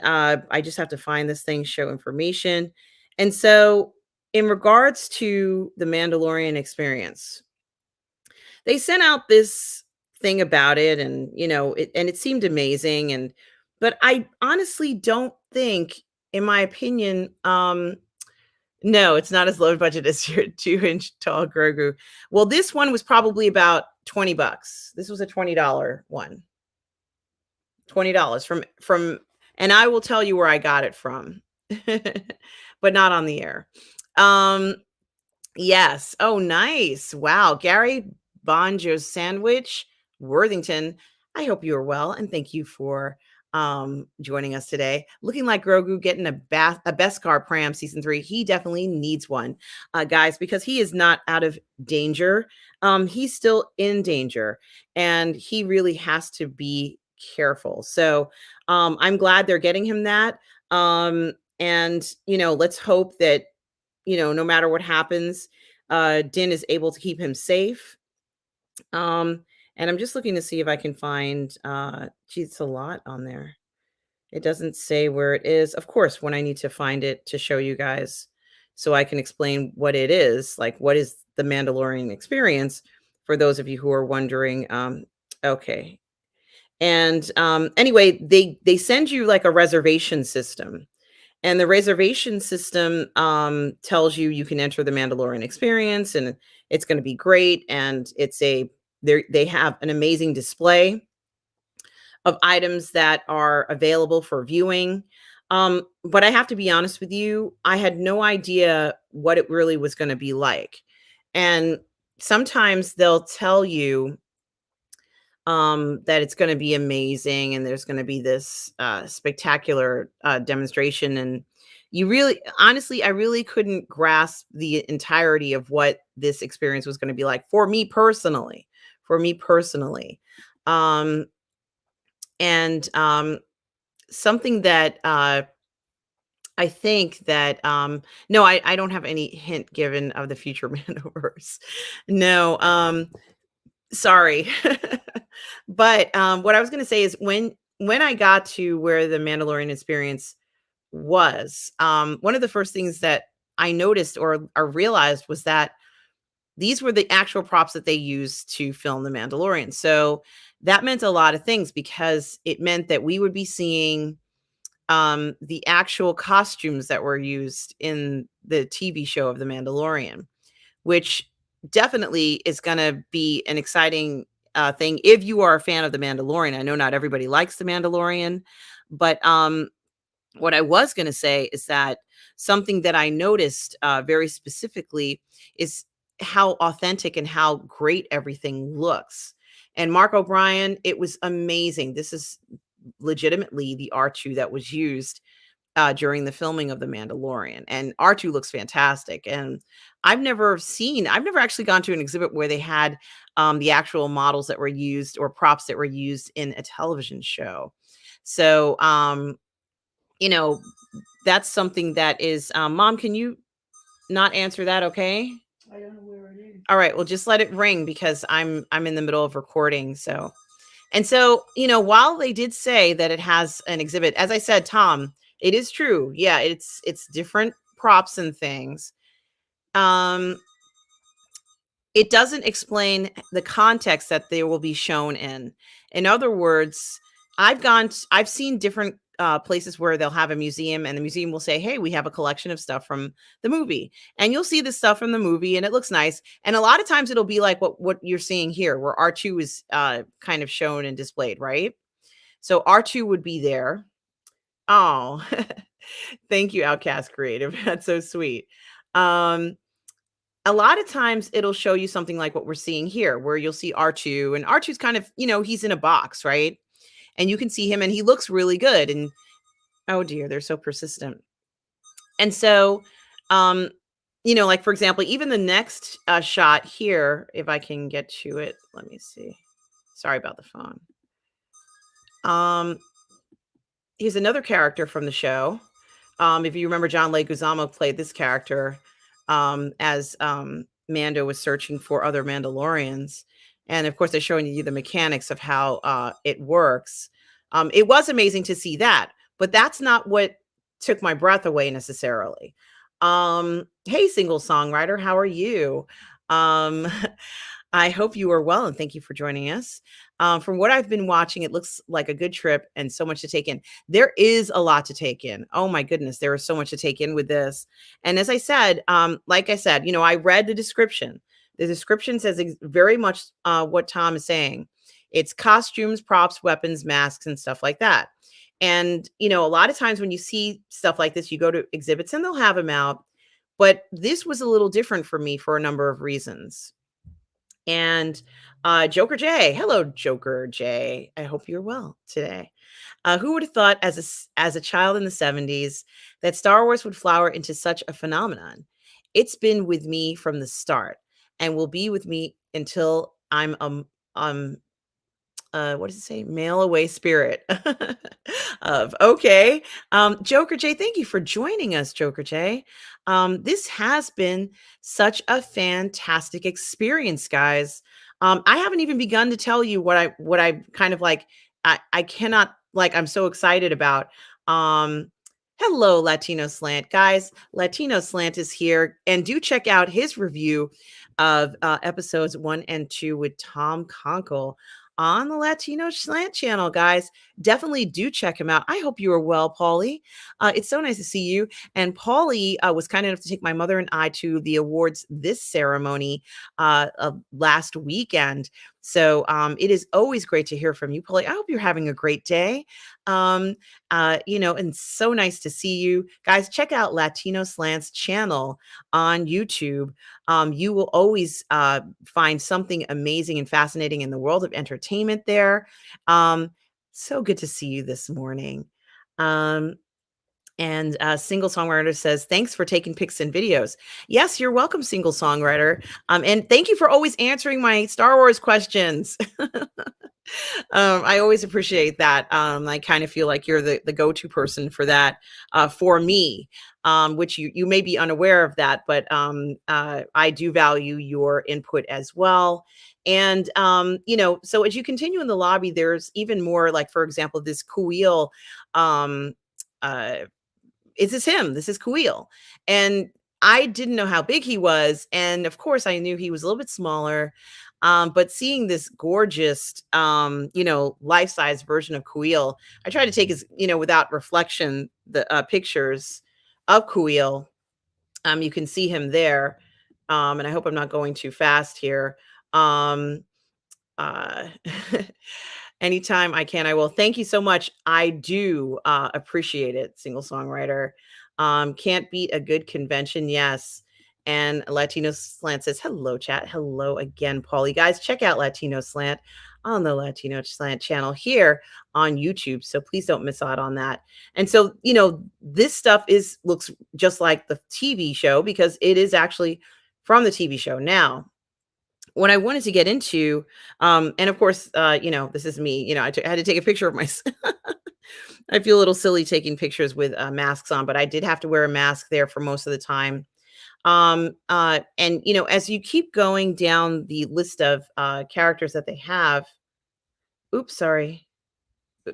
I just have to find this thing, show information. And so, in regards to the Mandalorian experience, they sent out this thing about it, and it seemed amazing. But I honestly don't think, in my opinion, no, it's not as low budget as your 2-inch tall Grogu. Well, this one was probably about $20. This was a $20 one. $20 from and I will tell you where I got it from. But not on the air. Yes. Oh, nice. Wow. Gary Bonjo's Sandwich, Worthington. I hope you are well, and thank you for joining us today. Looking like Grogu getting a Beskar Pram season 3. He definitely needs one, guys, because he is not out of danger. He's still in danger, and he really has to be careful. So I'm glad they're getting him that. And let's hope that no matter what happens, Din is able to keep him safe. And I'm just looking to see if I can find, geez, it's a lot on there. It doesn't say where it is. Of course, when I need to find it to show you guys so I can explain what it is, like what is the Mandalorian experience for those of you who are wondering. Okay. And anyway, they send you like a reservation system. And the reservation system tells you can enter the Mandalorian experience, and it's going to be great. And they have an amazing display of items that are available for viewing. But I have to be honest with you, I had no idea what it really was going to be like. And sometimes they'll tell you that it's going to be amazing and there's going to be this spectacular demonstration. And you really, honestly, I really couldn't grasp the entirety of what this experience was going to be like for me personally. For me personally, um, and something that I think that no, I don't have any hint given of the future Mandoverse. No, sorry. But, what I was gonna say is when I got to where the Mandalorian experience was, one of the first things that I noticed or realized was that these were the actual props that they used to film The Mandalorian. So, that meant a lot of things because it meant that we would be seeing, the actual costumes that were used in the TV show of The Mandalorian, which definitely is gonna be an exciting, thing if you are a fan of The Mandalorian. I know not everybody likes The Mandalorian, but, what I was gonna say is that something that I noticed, very specifically is how authentic and how great everything looks. And Mark O'Brien, it was amazing. This is legitimately the R2 that was used during the filming of The Mandalorian. And R2 looks fantastic. And I've never actually gone to an exhibit where they had the actual models that were used or props that were used in a television show. So, you know, that's something that is, Mom, can you not answer that? Okay. I don't know where it is. All right. Well, just let it ring because I'm in the middle of recording. So, and so, while they did say that it has an exhibit, as I said, Tom, it is true. Yeah, it's different props and things. Um, it doesn't explain the context that they will be shown in. In other words, I've seen different places where they'll have a museum and the museum will say, hey, we have a collection of stuff from the movie. And you'll see the stuff from the movie and it looks nice. And a lot of times it'll be like what you're seeing here, where R2 is kind of shown and displayed, right? So R2 would be there. Oh, thank you, Outcast Creative. That's so sweet. Um, a lot of times it'll show you something like what we're seeing here, where you'll see R2 and R2's kind of, he's in a box, right? And you can see him and he looks really good. And oh dear, they're so persistent. And so, um, like for example, even the next shot here, if I can get to it, let me see. Sorry about the phone. He's another character from the show. If you remember, John Leguizamo played this character as Mando was searching for other Mandalorians, and of course, they're showing you the mechanics of how it works. It was amazing to see that, but that's not what took my breath away necessarily. Hey, single songwriter, how are you? Um, I hope you are well, and thank you for joining us. From what I've been watching, it looks like a good trip and so much to take in. There is a lot to take in. Oh my goodness, there is so much to take in with this. And as I said, like I said, I read the description. The description says very much what Tom is saying. It's costumes, props, weapons, masks, and stuff like that. And a lot of times when you see stuff like this, you go to exhibits and they'll have them out. But this was a little different for me for a number of reasons. And Joker J, hello, Joker J. I hope you're well today. Who would have thought, as a child in the '70s, that Star Wars would flower into such a phenomenon? It's been with me from the start, and will be with me until I'm what does it say? Mail away spirit of okay. Joker J, thank you for joining us, Joker J. This has been such a fantastic experience, guys. I haven't even begun to tell you what I kind of like. I cannot like. I'm so excited about. Hello, Latino Slant, guys. Latino Slant is here, and do check out his review of episodes 1 and 2 with Tom Conkle on the Latino Slant channel, guys. Definitely do check him out. I hope you are well, Paulie. It's so nice to see you. And Paulie was kind enough to take my mother and I to the awards this ceremony last weekend. So it is always great to hear from you, Polly. I hope you're having a great day. And so nice to see you guys. Check out Latino Slants channel on YouTube. You will always find something amazing and fascinating in the world of entertainment there. So good to see you this morning. Um, and Single Songwriter says, thanks for taking pics and videos. Yes, you're welcome, Single Songwriter. And thank you for always answering my Star Wars questions. I always appreciate that. I kind of feel like you're the go-to person for that for me, which you may be unaware of that, but I do value your input as well. And, so as you continue in the lobby, there's even more, like, for example, this Kuil, um, uh, is this him? This is Kuil. And I didn't know how big he was. And of course, I knew he was a little bit smaller. But seeing this gorgeous, life-size version of Kuil, I tried to take his, without reflection, the pictures of Kuil. You can see him there. And I hope I'm not going too fast here. Um, uh, Anytime I can, I will. Thank you so much. I do appreciate it, Single Songwriter. Can't beat a good convention, yes. And Latino Slant says, hello, chat. Hello again, Paul. You guys, check out Latino Slant on the Latino Slant channel here on YouTube. So please don't miss out on that. And so, this stuff looks just like the TV show because it is actually from the TV show. Now, what I wanted to get into, and of course, this is me, I had to take a picture of myself. I feel a little silly taking pictures with masks on, but I did have to wear a mask there for most of the time. And as you keep going down the list of characters that they have, oops, sorry.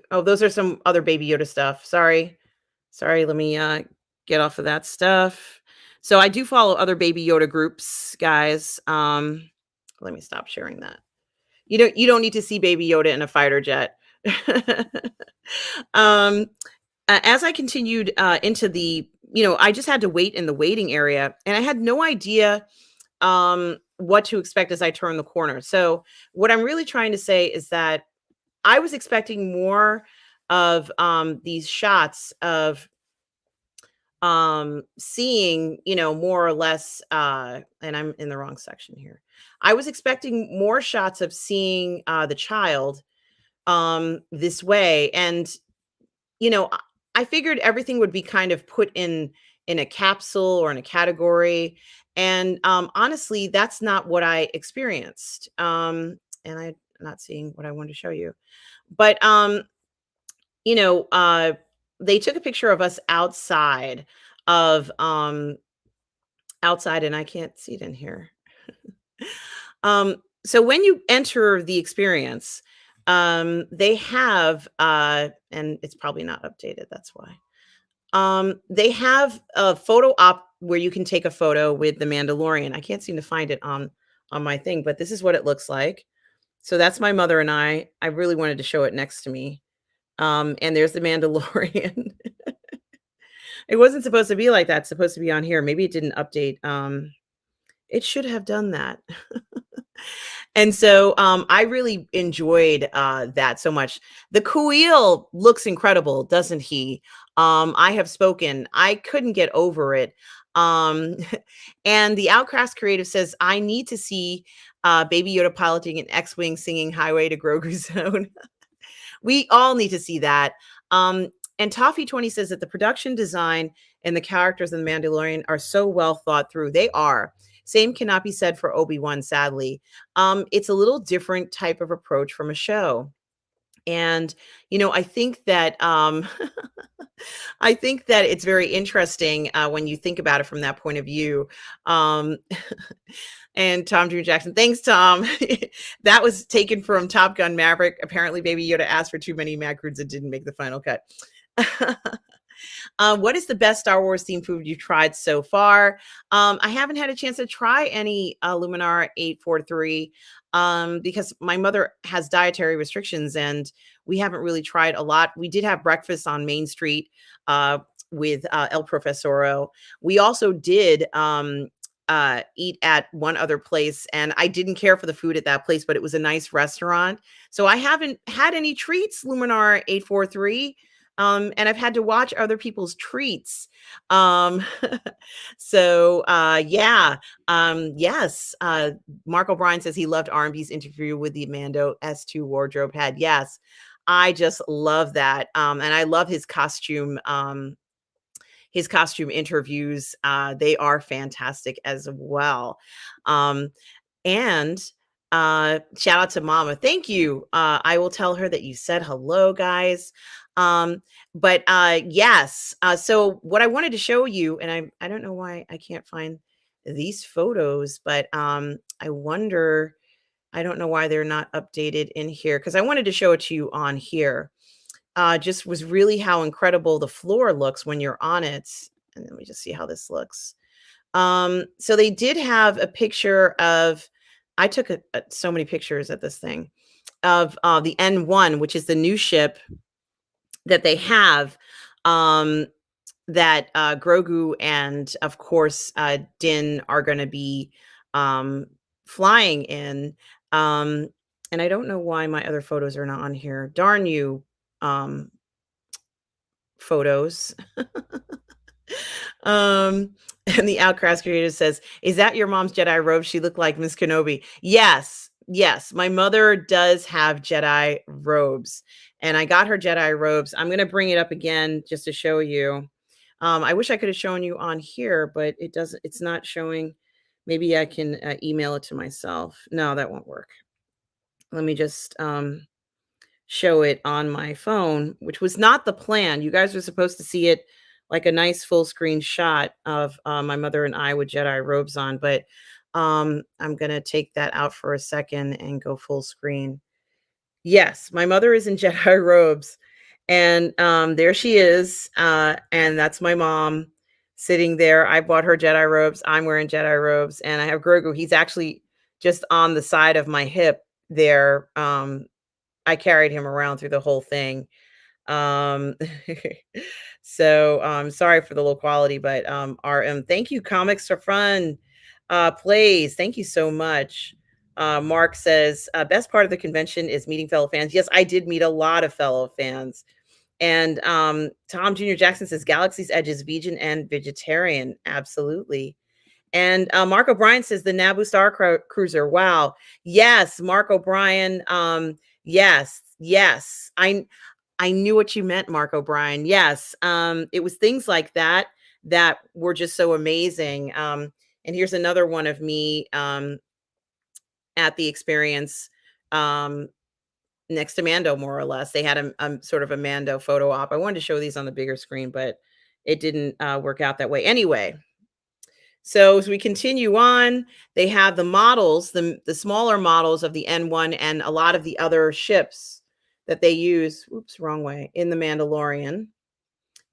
Oh, those are some other Baby Yoda stuff. Sorry. Let me get off of that stuff. So I do follow other Baby Yoda groups, guys. Let me stop sharing that. You don't need to see Baby Yoda in a fighter jet. um, as I continued into the, I just had to wait in the waiting area, and I had no idea what to expect as I turned the corner. So what I'm really trying to say is that I was expecting more of these shots of seeing, more or less, and I'm in the wrong section here. I was expecting more shots of seeing the child this way. And, I figured everything would be kind of put in a capsule or in a category. And honestly, that's not what I experienced. And I'm not seeing what I wanted to show you. But you know, uh, they took a picture of us of outside, and I can't see it in here. So when you enter the experience, they have and it's probably not updated, that's why. They have a photo op where you can take a photo with the Mandalorian. I can't seem to find it on my thing, but this is what it looks like. So that's my mother and I. I really wanted to show it next to me. And there's the Mandalorian. It wasn't supposed to be like that. It's supposed to be on here. Maybe it didn't update. It should have done that. And so I really enjoyed that so much. The Kuil looks incredible, doesn't he? I have spoken. I couldn't get over it. Um, and the Outcast Creative says, I need to see Baby Yoda piloting an X-Wing singing Highway to Grogu Zone. We all need to see that. And Toffee20 says that the production design and the characters in The Mandalorian are so well thought through. They are. Same cannot be said for Obi-Wan, sadly. It's a little different type of approach from a show. And, I think that I think that it's very interesting when you think about it from that point of view. Um, and Tom Drew Jackson, thanks, Tom. That was taken from Top Gun Maverick. Apparently, Baby Yoda asked for too many macaroons and didn't make the final cut. What is the best Star Wars themed food you've tried so far? I haven't had a chance to try any Luminar 843 because my mother has dietary restrictions and we haven't really tried a lot. We did have breakfast on Main Street with El Profesoro. We also did eat at one other place, and I didn't care for the food at that place, but it was a nice restaurant. So I haven't had any treats, Luminar 843. And I've had to watch other people's treats. Um, so yeah, yes. Mark O'Brien says he loved R&B's interview with the Mando S2 wardrobe head. Yes, I just love that. And I love his costume interviews. They are fantastic as well. Um, and shout out to Mama. Thank you. I will tell her that you said hello, guys. But yes. So what I wanted to show you, and I don't know why I can't find these photos, but I wonder, I don't know why they're not updated in here, because I wanted to show it to you on here. Just was really how incredible the floor looks when you're on it. And let me just see how this looks. So they did have a picture of, I took so many pictures at this thing, of the N1, which is the new ship that they have, that Grogu and, of course, Din are going to be flying in. And I don't know why my other photos are not on here. Darn you, photos. And the Outcast creator says, "Is that your mom's Jedi robe? She looked like Miss Kenobi." Yes, yes. My mother does have Jedi robes, and I got her Jedi robes. I'm going to bring it up again just to show you. I wish I could have shown you on here, but it doesn't. It's not showing. Maybe I can email it to myself. No, that won't work. Let me just show it on my phone, which was not the plan. You guys were supposed to see it like a nice full screen shot of my mother and I with Jedi robes on, but I'm going to take that out for a second and go full screen. Yes, my mother is in Jedi robes, and there she is. And that's my mom sitting there. I bought her Jedi robes. I'm wearing Jedi robes, and I have Grogu. He's actually just on the side of my hip there. I carried him around through the whole thing. Um, so sorry for the low quality, but RM, thank you, Comics for Fun. Plays, thank you so much. Mark says, best part of the convention is meeting fellow fans. Yes, I did meet a lot of fellow fans. And Tom Jr. Jackson says, Galaxy's Edge is vegan and vegetarian. Absolutely. And Mark O'Brien says the Naboo Star Cruiser. Wow. Yes, Mark O'Brien. Yes, yes. I knew what you meant, Mark O'Brien. Yes. It was things like that that were just so amazing. And here's another one of me at the Experience, next to Mando, more or less. They had a sort of a Mando photo op. I wanted to show these on the bigger screen, but it didn't work out that way. Anyway, so as we continue on, they have the models, the smaller models of the N1 and a lot of the other ships that they use. Oops, wrong way. In the Mandalorian,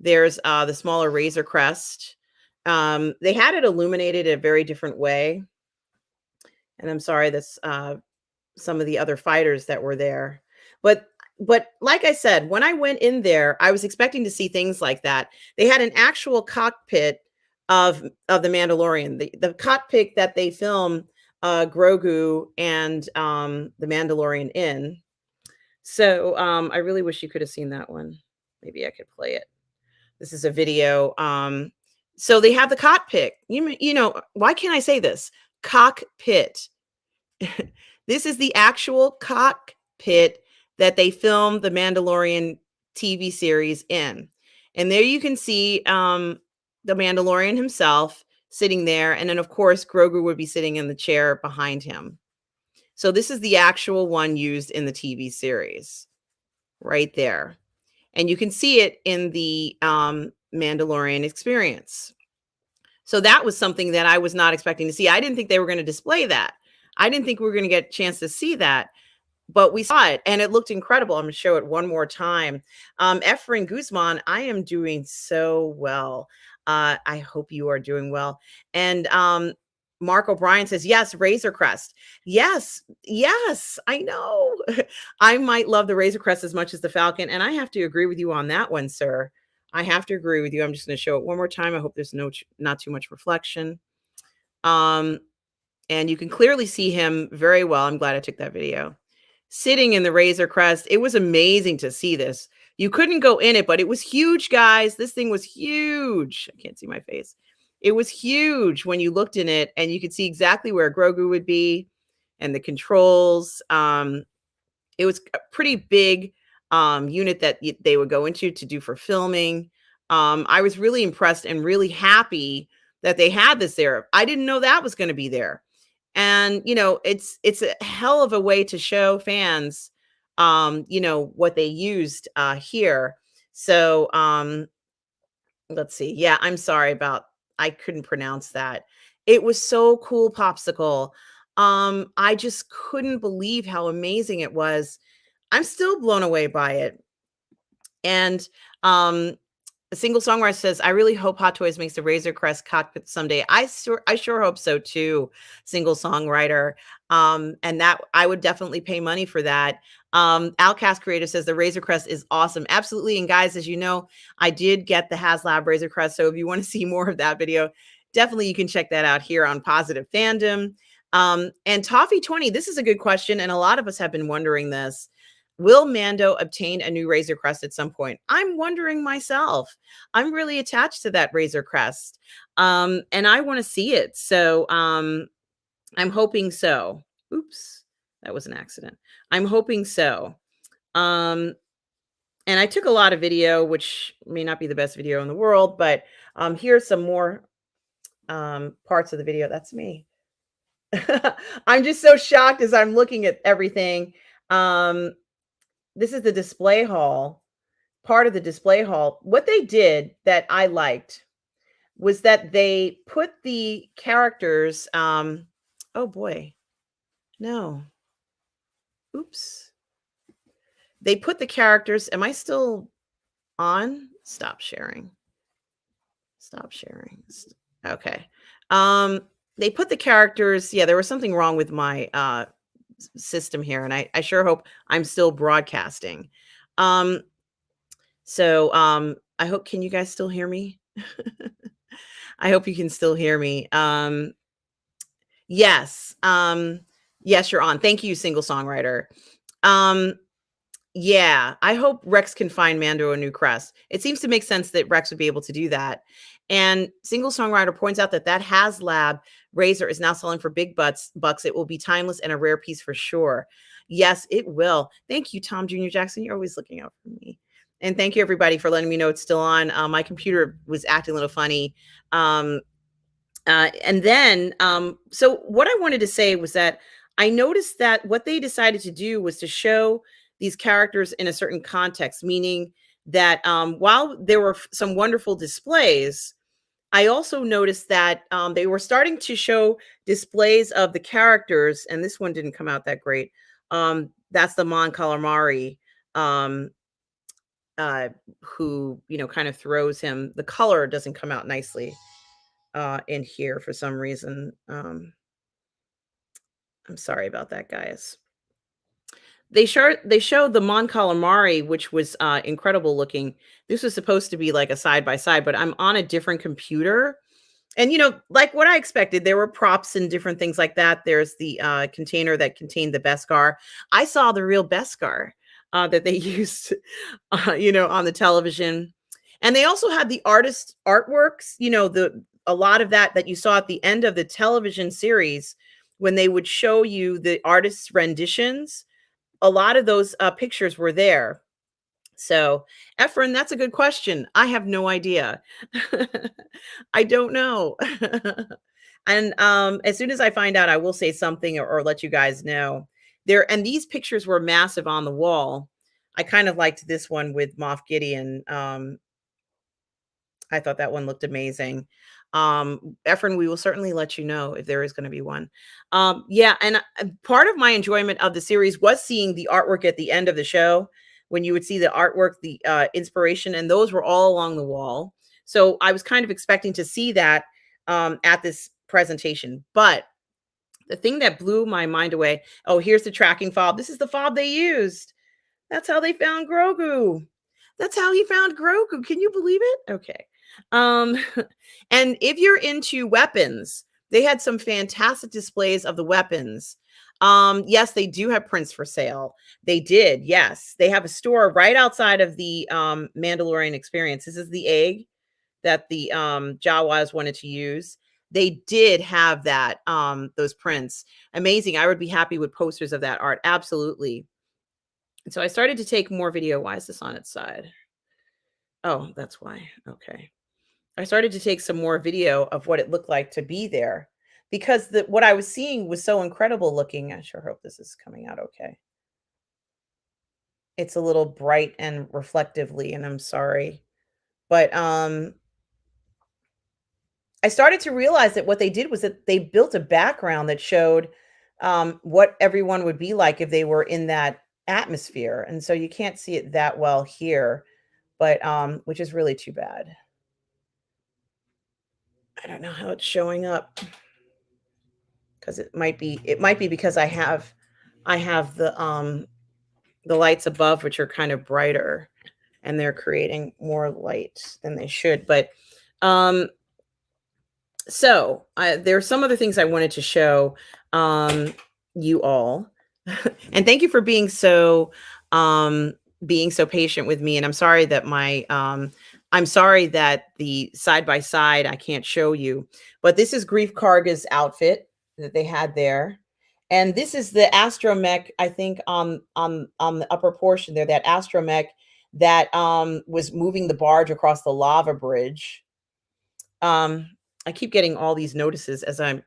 there's the smaller Razor Crest. They had it illuminated a very different way. And I'm sorry, that's some of the other fighters that were there. But like I said, when I went in there, I was expecting to see things like that. They had an actual cockpit of the Mandalorian, the cockpit that they film Grogu and the Mandalorian in. So I really wish you could have seen that one. Maybe I could play it. This is a video. So they have the cockpit. You know, why can't I say this? Cockpit. This is the actual cockpit that they filmed the Mandalorian TV series in. And there you can see the Mandalorian himself sitting there. And then, of course, Grogu would be sitting in the chair behind him. So this is the actual one used in the TV series right there. And you can see it in the Mandalorian Experience. So that was something that I was not expecting to see. I didn't think they were going to display that. I didn't think we were going to get a chance to see that, but we saw it and it looked incredible. I'm going to show it one more time. Efren Guzman, I am doing so well. I hope you are doing well. And Mark O'Brien says, yes, Razor Crest. Yes, yes, I know. I might love the Razor Crest as much as the Falcon. And I have to agree with you on that one, sir. I have to agree with you. I'm just going to show it one more time. I hope there's not too much reflection. And you can clearly see him very well. I'm glad I took that video. Sitting in the Razor Crest. It was amazing to see this. You couldn't go in it, but it was huge, guys. This thing was huge. I can't see my face. It was huge when you looked in it, and you could see exactly where Grogu would be and the controls. It was a pretty big unit that they would go into to do for filming. I was really impressed and really happy that they had this there. I didn't know that was going to be there. And, it's a hell of a way to show fans, what they used here. So, let's see. Yeah, I'm sorry about, I couldn't pronounce that. It was so cool, Popsicle. I just couldn't believe how amazing it was. I'm still blown away by it. And a single songwriter says, "I really hope Hot Toys makes the Razor Crest cockpit someday." I sure hope so too, single songwriter. And that I would definitely pay money for that. Outcast Creative says the Razor Crest is awesome. Absolutely. And guys, as you know, I did get the HasLab Razor Crest. So if you want to see more of that video, definitely you can check that out here on Positive Fandom. And Toffee20, this is a good question. And a lot of us have been wondering this. Will Mando obtain a new Razor Crest at some point? I'm wondering myself. I'm really attached to that Razor Crest. And I want to see it. So I'm hoping so. Oops, that was an accident. I'm hoping so. And I took a lot of video, which may not be the best video in the world, but here's some more parts of the video. That's me. I'm just so shocked as I'm looking at everything. This is the display hall, part of the display hall. What they did that I liked was that they put the characters, oh boy, no, oops. They put the characters, am I still on? Stop sharing. Stop sharing. Okay. They put the characters, yeah, there was something wrong with my system here, and I sure hope I'm still broadcasting. So I hope, can you guys still hear me? I hope you can still hear me. Yes. Yes, you're on. Thank you, single songwriter. Yeah, I hope Rex can find Mando a new crest. It seems to make sense that Rex would be able to do that. And single songwriter points out that HasLab Razor is now selling for big bucks. It will be timeless and a rare piece for sure. Yes, it will. Thank you, Tom Jr. Jackson. You're always looking out for me. And thank you, everybody, for letting me know it's still on. My computer was acting a little funny. And then, so what I wanted to say was that I noticed that what they decided to do was to show these characters in a certain context, meaning that while there were some wonderful displays, I also noticed that they were starting to show displays of the characters, and this one didn't come out that great. That's the Mon Calamari, who, kind of throws him. The color doesn't come out nicely in here for some reason. I'm sorry about that, guys. They showed the Mon Calamari, which was incredible looking. This was supposed to be like a side by side, but I'm on a different computer. And like what I expected, there were props and different things like that. There's the container that contained the Beskar. I saw the real Beskar that they used, on the television. And they also had the artist artworks, a lot of that you saw at the end of the television series when they would show you the artists' renditions. A lot of those pictures were there. So, Efren, that's a good question. I have no idea. I don't know. And as soon as I find out, I will say something or let you guys know. And these pictures were massive on the wall. I kind of liked this one with Moff Gideon. I thought that one looked amazing. Efren, we will certainly let you know if there is going to be one. Yeah, and part of my enjoyment of the series was seeing the artwork at the end of the show, when you would see the artwork, the inspiration, and those were all along the wall. So I was kind of expecting to see that at this presentation. But the thing that blew my mind away, oh, here's the tracking fob. This is the fob they used. That's how they found Grogu. That's how he found Grogu. Can you believe it? Okay. And if you're into weapons, They had some fantastic displays of the weapons. Yes, they do have prints for sale. They did, yes. They have a store right outside of the Mandalorian Experience. This is the egg that the Jawas wanted to use. They did have that, those prints. Amazing. I would be happy with posters of that art. Absolutely. And so I started to take more video. Why is this on its side? Oh, that's why. Okay. I started to take some more video of what it looked like to be there because what I was seeing was so incredible looking. I sure hope this is coming out okay. It's a little bright and reflectively, and I'm sorry. But I started to realize that what they did was that they built a background that showed what everyone would be like if they were in that atmosphere. And so you can't see it that well here, but which is really too bad. I don't know how it's showing up because it might be because I have the lights above which are kind of brighter and they're creating more light than they should. But um so there are some other things I wanted to show you all. And thank you for um being so patient with me. And I'm sorry that the side by side I can't show you, but this is Grief Karga's outfit that they had there. And this is the astromech, I think, on the upper portion there, that astromech that was moving the barge across the lava bridge. um I keep getting all these notices as I'm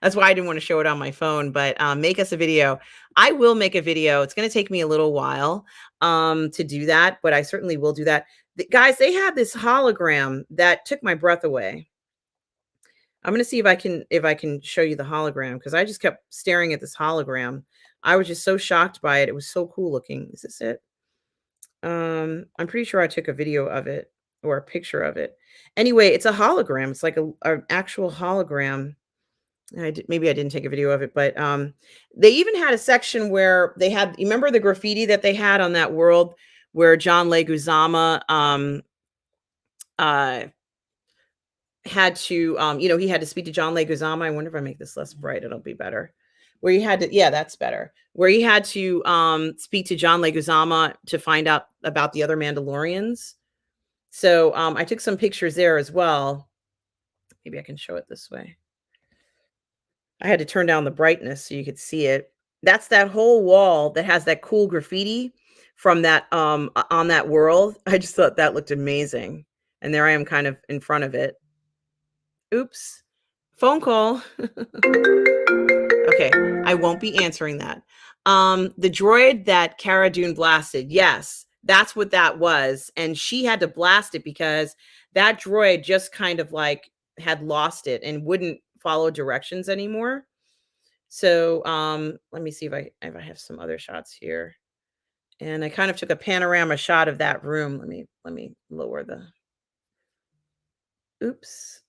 that's why I didn't want to show it on my phone, but make us a video. I will make a video. It's going to take me a little while to do that, but I certainly will do that. Guys, they had this hologram that took my breath away. I'm going to see if I can show you the hologram because I just kept staring at this hologram. I was just so shocked by it. It was so cool looking. Is this it? I'm pretty sure I took a video of it or a picture of it. Anyway, it's a hologram. It's like an actual hologram. Maybe I didn't take a video of it, but they even had a section where they had. You remember the graffiti that they had on that world where John Leguizamo uh, had to, he had to speak to John Leguizamo. I wonder if I make this less bright, it'll be better. Where he had to, yeah, that's better. Where he had to speak to John Leguizamo to find out about the other Mandalorians. So I took some pictures there as well. Maybe I can show it this way. I had to turn down the brightness so you could see it. That's that whole wall that has that cool graffiti from that on that world. I just thought that looked amazing. And there I am kind of in front of it. Oops. Phone call. Okay, I won't be answering that. The droid that Cara Dune blasted, yes, that's what that was. And she had to blast it because that droid just kind of like had lost it and wouldn't follow directions anymore. So let me see if I have some other shots here. And I kind of took a panorama shot of that room. Let me lower the oops.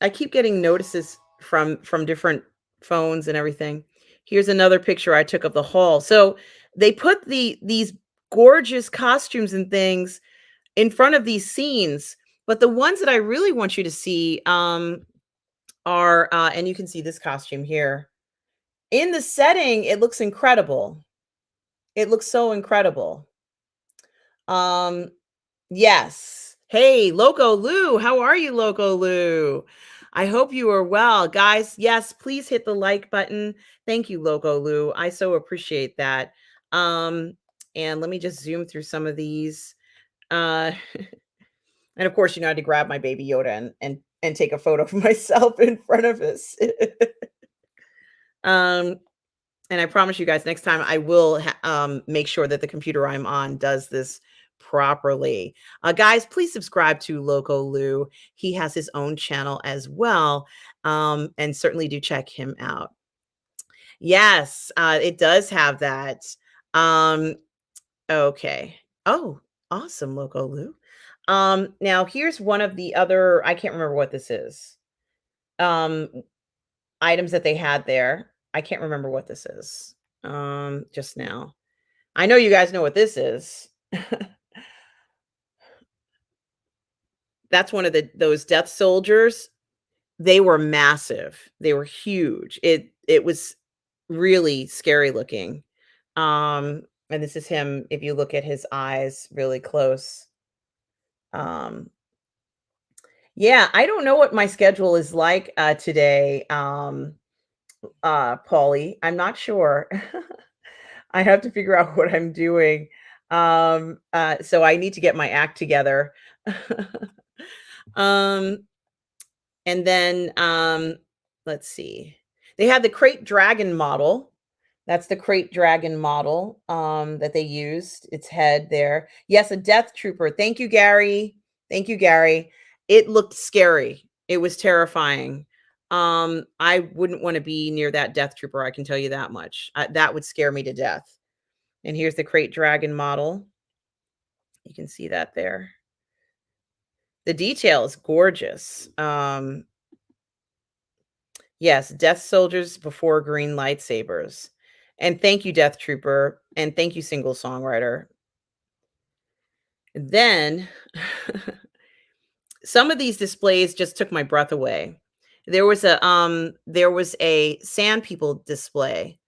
I keep getting notices from different phones and everything. Here's another picture I took of the hall. So they put these gorgeous costumes and things in front of these scenes, but the ones that I really want you to see are and you can see this costume here. In the setting, it looks incredible. It looks so incredible. Um Yes. Hey, Loco Lou. How are you, Loco Lou? I hope you are well. Guys, yes, please hit the like button. Thank you, Loco Lou. I so appreciate that. Um, and let me just zoom through some of these. Uh, and of course, I had to grab my baby Yoda and take a photo of myself in front of us. um, and I promise you guys, next time I will make sure that the computer I'm on does this properly. Guys, please subscribe to Loco Lou. He has his own channel as well. And certainly do check him out. Yes, it does have that. Um, okay. Oh, awesome, Loco Lou. Now here's one of the other, I can't remember what this is. Um, items that they had there. I can't remember what this is. Just now. I know you guys know what this is. That's one of those death soldiers. They were massive. They were huge. It was really scary looking. And this is him if you look at his eyes really close. Um, yeah, I don't know what my schedule is like, today, Paulie. I'm not sure. I have to figure out what I'm doing. So I need to get my act together. Um, and then, let's see. They had the crate dragon model. That's the crate dragon model, that they used, its head there. Yes, a death trooper. Thank you, Gary. Thank you, Gary. It looked scary. It was terrifying. I wouldn't wanna be near that death trooper, I can tell you that much. That would scare me to death. And here's the crate dragon model. You can see that there. The detail is gorgeous. Yes, Death Soldiers before green lightsabers. And thank you, Death Trooper, and thank you, Single Songwriter. Then some of these displays just took my breath away. There was a Sand People display,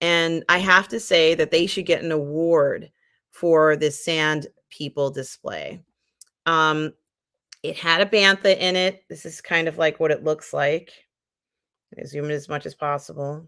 and I have to say that they should get an award for this Sand People display. Um, it had a bantha in it. This is kind of like what it looks like. I zoom in as much as possible.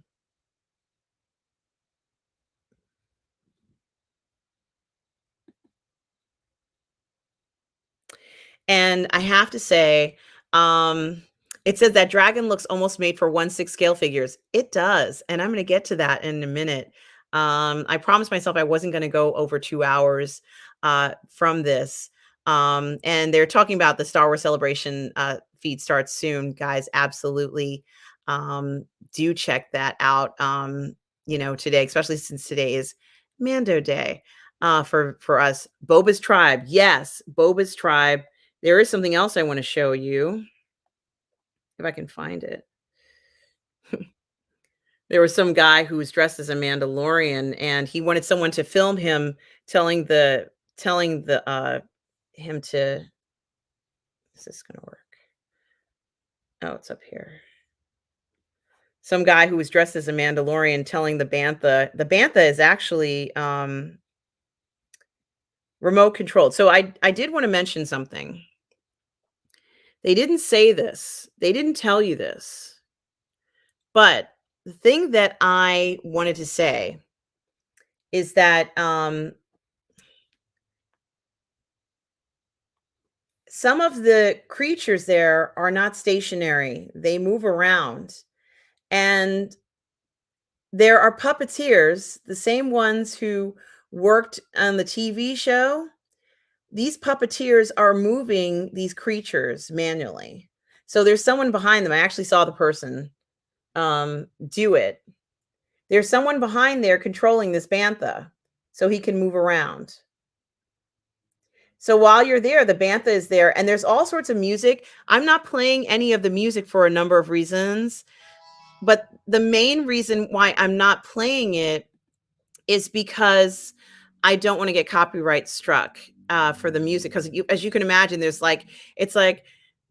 And I have to say, it says that dragon looks almost made for 1/6 scale figures. It does, and I'm gonna get to that in a minute. I promised myself I wasn't gonna go over 2 hours, from this. And they're talking about the Star Wars Celebration, feed starts soon, guys, absolutely. Do check that out, today, especially since today is Mando Day, for us. Boba's Tribe, yes, Boba's Tribe. There is something else I wanna show you, if I can find it. There was some guy who was dressed as a Mandalorian, and he wanted someone to film him telling the him to is this gonna work? Oh, it's up here. Some guy who was dressed as a Mandalorian telling the bantha is actually, remote controlled. So I did wanna mention something. They didn't say this. They didn't tell you this. But the thing that I wanted to say is that, some of the creatures there are not stationary. They move around, and there are puppeteers, the same ones who worked on the TV show. These puppeteers are moving these creatures manually. So there's someone behind them. I actually saw the person, do it. There's someone behind there controlling this bantha so he can move around. So while you're there, the bantha is there, and there's all sorts of music. I'm not playing any of the music for a number of reasons, but the main reason why I'm not playing it is because I don't want to get copyright struck, for the music, because as you can imagine, there's like it's like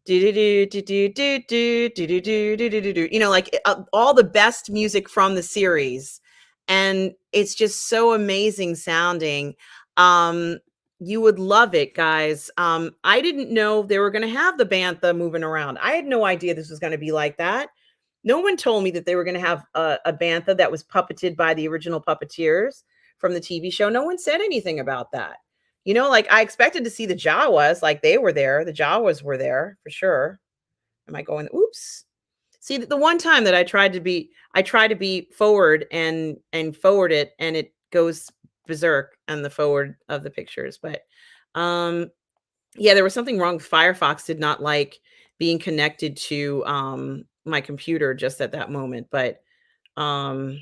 do do do do do do do do do do do do do, like all the best music from the series, and it's just so amazing sounding. Um, you would love it, guys. I didn't know they were going to have the bantha moving around. I had no idea this was going to be like that. No one told me that they were going to have a bantha that was puppeted by the original puppeteers from the TV show. No one said anything about that. Like I expected to see the Jawas, like they were there. The Jawas were there for sure. Am I going? Oops. See, the one time that I try to be forward and forward it, and it goes berserk on the forward of the pictures. But um, yeah, there was something wrong with Firefox. Did not like being connected to my computer just at that moment. But um,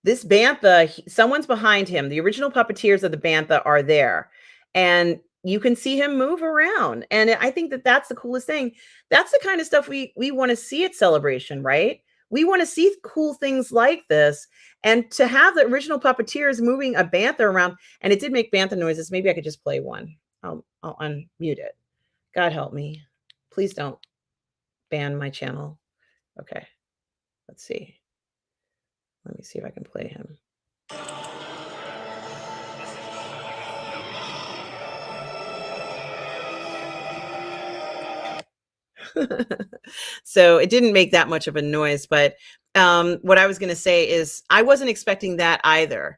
this bantha, someone's behind him. The original puppeteers of the bantha are there, and you can see him move around. And I think that that's the coolest thing. That's the kind of stuff we want to see at Celebration, right? We want to see cool things like this, and to have the original puppeteers moving a bantha around, and it did make bantha noises. Maybe I could just play one. I'll unmute it. God help me. Please don't. ban my channel. Okay, let's see. Let me see if I can play him. So it didn't make that much of a noise, but what I was going to say is I wasn't expecting that either.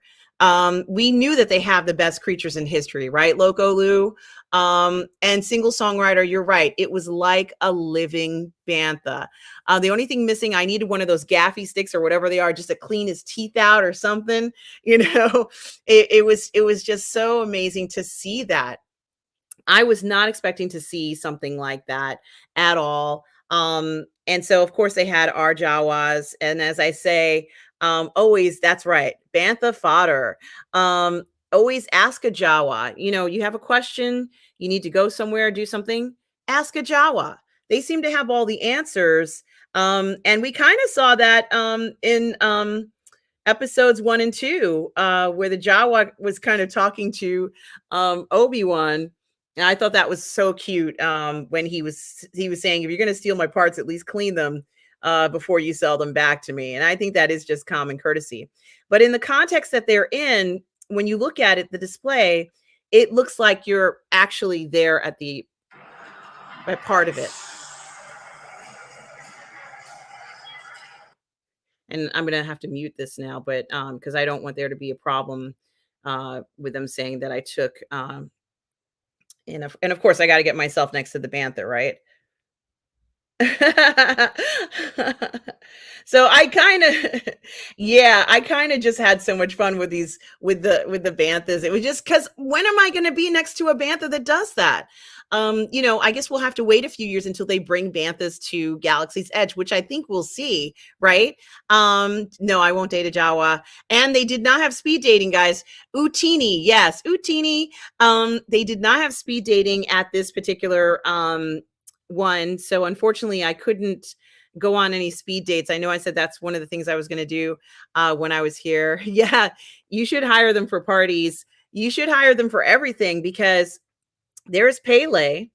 We knew that they have the best creatures in history, right? Loco Lou and single songwriter. You're right. It was like a living bantha. The only thing missing, I needed one of those gaffy sticks or whatever they are, just to clean his teeth out or something. You know, it was just so amazing to see that. I was not expecting to see something like that at all. And so of course they had our Jawas. And as I say, always, that's right, Bantha fodder. Always ask a Jawa. You know, you have a question, you need to go somewhere, do something, ask a Jawa. They seem to have all the answers. And we kind of saw that in episodes 1 and 2, where the Jawa was kind of talking to Obi-Wan. And I thought that was so cute, when he was saying, if you're going to steal my parts, at least clean them before you sell them back to me. And I think that is just common courtesy. But in the context that they're in, when you look at it, the display, it looks like you're actually there at the part of it. And I'm going to have to mute this now, but because I don't want there to be a problem with them saying that I took and of course I got to get myself next to the bantha, right? So I kind of yeah, I kind of just had so much fun with these with the banthas. It was just cuz when am I going to be next to a bantha that does that? You know, I guess we'll have to wait a few years until they bring banthas to Galaxy's Edge, which I think we'll see, right? No, I won't date a Jawa. And they did not have speed dating, guys. Utini, yes, Utini. They did not have speed dating at this particular one. So unfortunately, I couldn't go on any speed dates. I know I said that's one of the things I was going to do when I was here. Yeah, you should hire them for parties. You should hire them for everything, because there's Pele.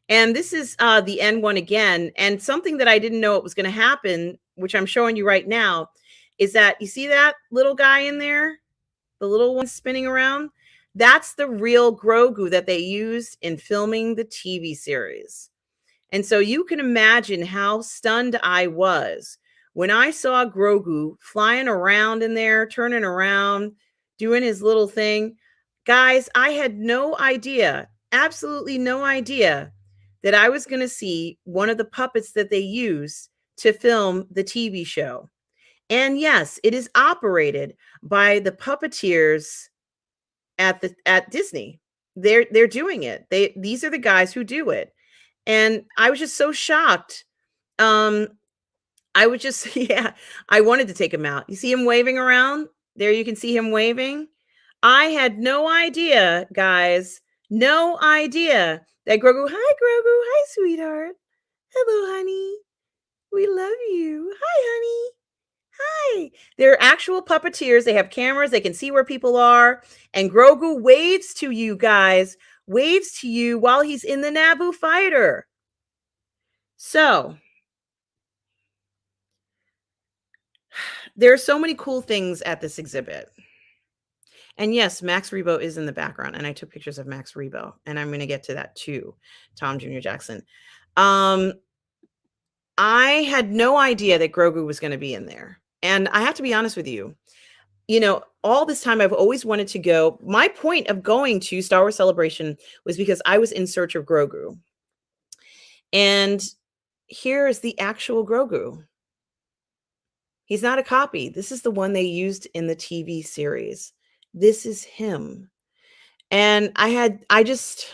And this is the N1 again. And something that I didn't know it was going to happen, which I'm showing you right now, is that you see that little guy in there? The little one spinning around? That's the real Grogu that they used in filming the TV series. And so you can imagine how stunned I was when I saw Grogu flying around in there, turning around, doing his little thing. Guys, I had no idea, absolutely no idea, that I was going to see one of the puppets that they use to film the TV show. And yes, it is operated by the puppeteers at Disney. They're doing it. These are the guys who do it. And I was just so shocked. I was just yeah, I wanted to take him out. You see him waving around? There you can see him waving. I had no idea, guys, no idea that Grogu, hi Grogu, hi sweetheart. Hello, honey. We love you. Hi, honey. Hi. They're actual puppeteers. They have cameras. They can see where people are. And Grogu waves to you guys, waves to you while he's in the Naboo fighter. So there are so many cool things at this exhibit. And yes, Max Rebo is in the background. And I took pictures of Max Rebo. And I'm going to get to that too, Tom Jr. Jackson. I had no idea that Grogu was going to be in there. And I have to be honest with you. You know, all this time I've always wanted to go. My point of going to Star Wars Celebration was because I was in search of Grogu. And here is the actual Grogu. He's not a copy. This is the one they used in the TV series. This is him. And I was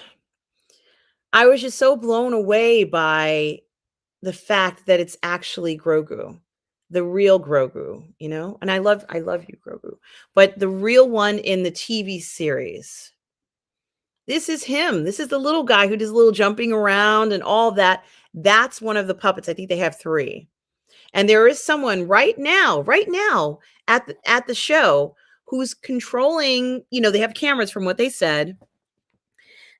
just so blown away by the fact that it's actually Grogu, the real Grogu, you know? And I love you, Grogu. But the real one in the TV series. This is him. This is the little guy who does a little jumping around and all that. That's one of the puppets. I think they have 3. And there is someone right now at the show who's controlling, you know, they have cameras from what they said.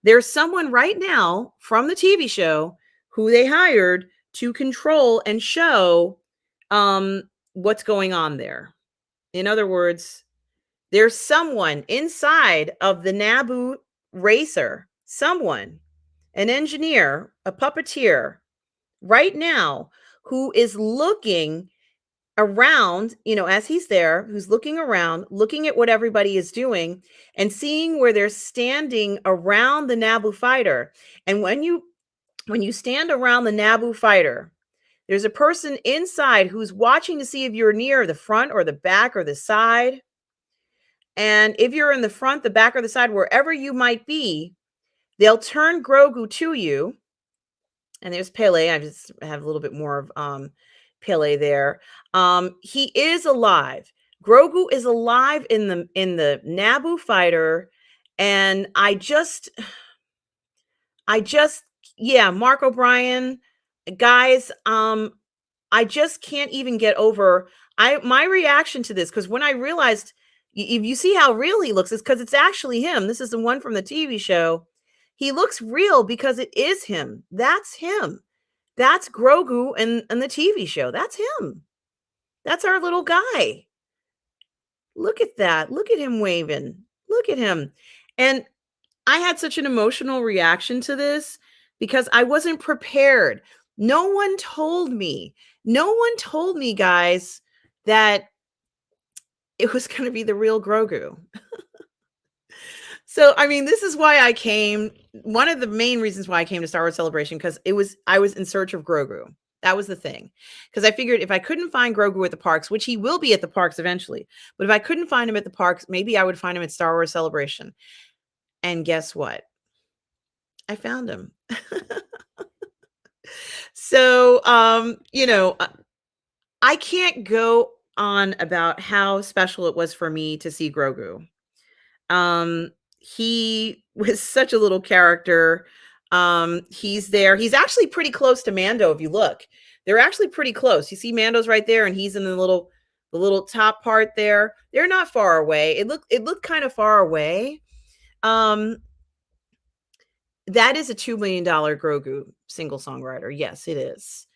There's someone right now from the TV show who they hired to control and show what's going on there. In other words, there's someone inside of the Naboo racer, someone, an engineer, a puppeteer, right now, who is looking around, as he's there, who's looking around, looking at what everybody is doing and seeing where they're standing around the Naboo fighter. And when you stand around the Naboo fighter, there's a person inside who's watching to see if you're near the front or the back or the side. And if you're in the front, the back, or the side, wherever you might be, they'll turn Grogu to you. And there's Pele. I just have a little bit more of Pele there. He is alive. Grogu is alive in the Naboo fighter. And yeah, Mark O'Brien, guys, I just can't even get over my reaction to this, because when I realized, if you see how real he looks, it's because it's actually him. This is the one from the TV show. He looks real because it is him. That's him. That's Grogu in the TV show. That's him. That's our little guy. Look at that. Look at him waving. Look at him. And I had such an emotional reaction to this because I wasn't prepared. No one told me, guys, that it was going to be the real Grogu. So, I mean, this is why I came. One of the main reasons why I came to Star Wars Celebration, because I was in search of Grogu. That was the thing. Because I figured if I couldn't find Grogu at the parks, which he will be at the parks eventually, but if I couldn't find him at the parks, maybe I would find him at Star Wars Celebration. And guess what? I found him. So, I can't go on about how special it was for me to see Grogu. He was such a little character. He's there. He's actually pretty close to Mando. If you look, they're actually pretty close. You see Mando's right there, and he's in the little top part there. They're not far away. It looked kind of far away. That is a $2 million Grogu single songwriter. Yes, it is.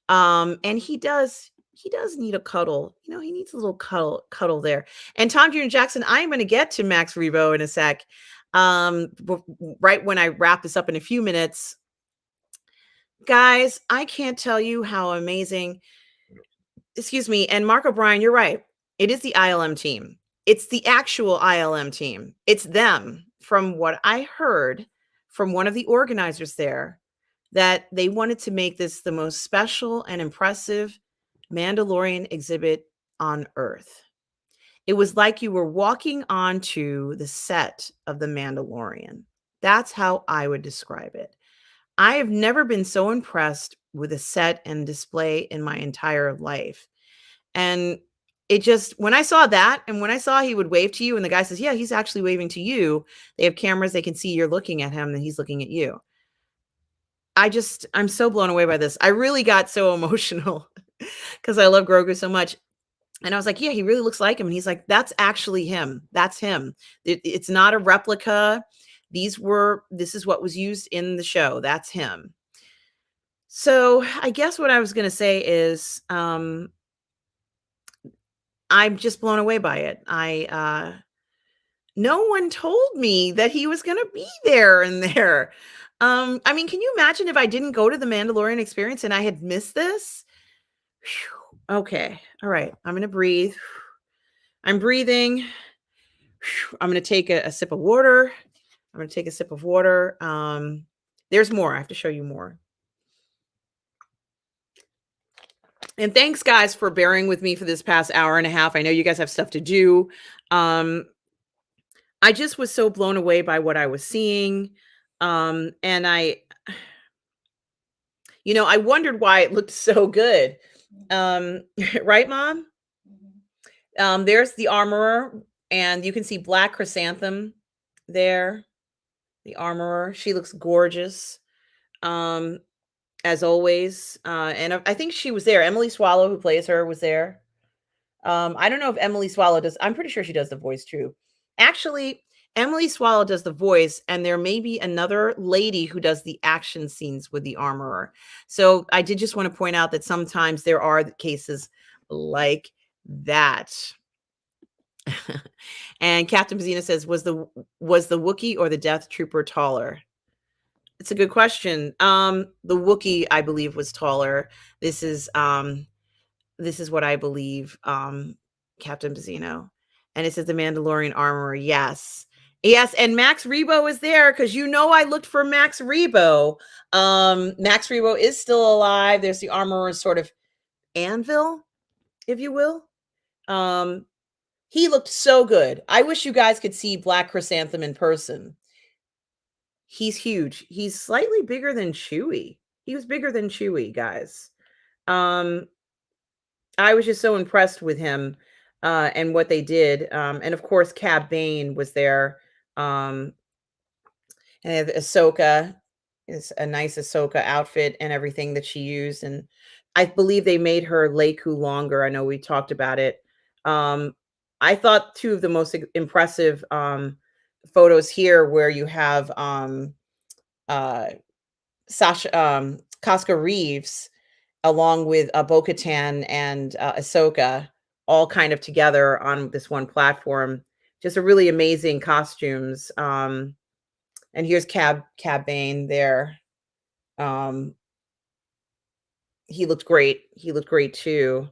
And he does need a cuddle. He needs a little cuddle there. And Tom Jr. Jackson, I'm going to get to Max Rebo in a sec. Right when I wrap this up in a few minutes. Guys, I can't tell you how amazing. Excuse me. And Mark O'Brien, you're right. It is the ILM team. It's the actual ILM team. It's them. From what I heard from one of the organizers there, that they wanted to make this the most special and impressive Mandalorian exhibit on Earth. It was like you were walking onto the set of The Mandalorian. That's how I would describe it. I have never been so impressed with a set and display in my entire life. And it just, when I saw that, and when I saw he would wave to you, and the guy says, yeah, he's actually waving to you. They have cameras, they can see you're looking at him, and he's looking at you. I'm so blown away by this. I really got so emotional because I love Grogu so much. And I was like, yeah, he really looks like him. And he's like, that's actually him. That's him. It's not a replica. This is what was used in the show. That's him. So I guess what I was going to say is, I'm just blown away by it. No one told me that he was going to be there and there. I mean, can you imagine if I didn't go to the Mandalorian experience and I had missed this? Whew. Okay. All right. I'm going to breathe. I'm breathing. I'm going to take a sip of water. There's more. I have to show you more. And thanks, guys, for bearing with me for this past hour and a half. I know you guys have stuff to do. I just was so blown away by what I was seeing. And I wondered why it looked so good. Right, Mom? There's the armorer, and you can see Black Chrysanthemum there. The armorer. She looks gorgeous. As always. And I think she was there. Emily Swallow, who plays her, was there. I don't know if Emily Swallow does. I'm pretty sure she does the voice too. Actually, Emily Swallow does the voice, and there may be another lady who does the action scenes with the armorer. So I did just want to point out that sometimes there are cases like that. And Captain Bazina says, was the Wookiee or the Death Trooper taller? It's a good question. The Wookiee, I believe, was taller. This is what I believe, Captain Bazino. And it says the Mandalorian armorer. Yes. Yes, and Max Rebo is there because I looked for Max Rebo. Max Rebo is still alive. There's the armorer's sort of anvil, if you will. He looked so good. I wish you guys could see Black Chrysanthemum in person. He's huge. He's slightly bigger than Chewie. He was bigger than Chewie, guys. I was just so impressed with him and what they did. And of course, Cab Bane was there. And Ahsoka is a nice Ahsoka outfit and everything that she used. And I believe they made her Leiku longer. I know we talked about it. I thought two of the most impressive photos here where you have Casca Reeves along with Bo-Katan and Ahsoka all kind of together on this one platform. Just a really amazing costumes. And here's Cab Bane there. He looked great. He looked great too.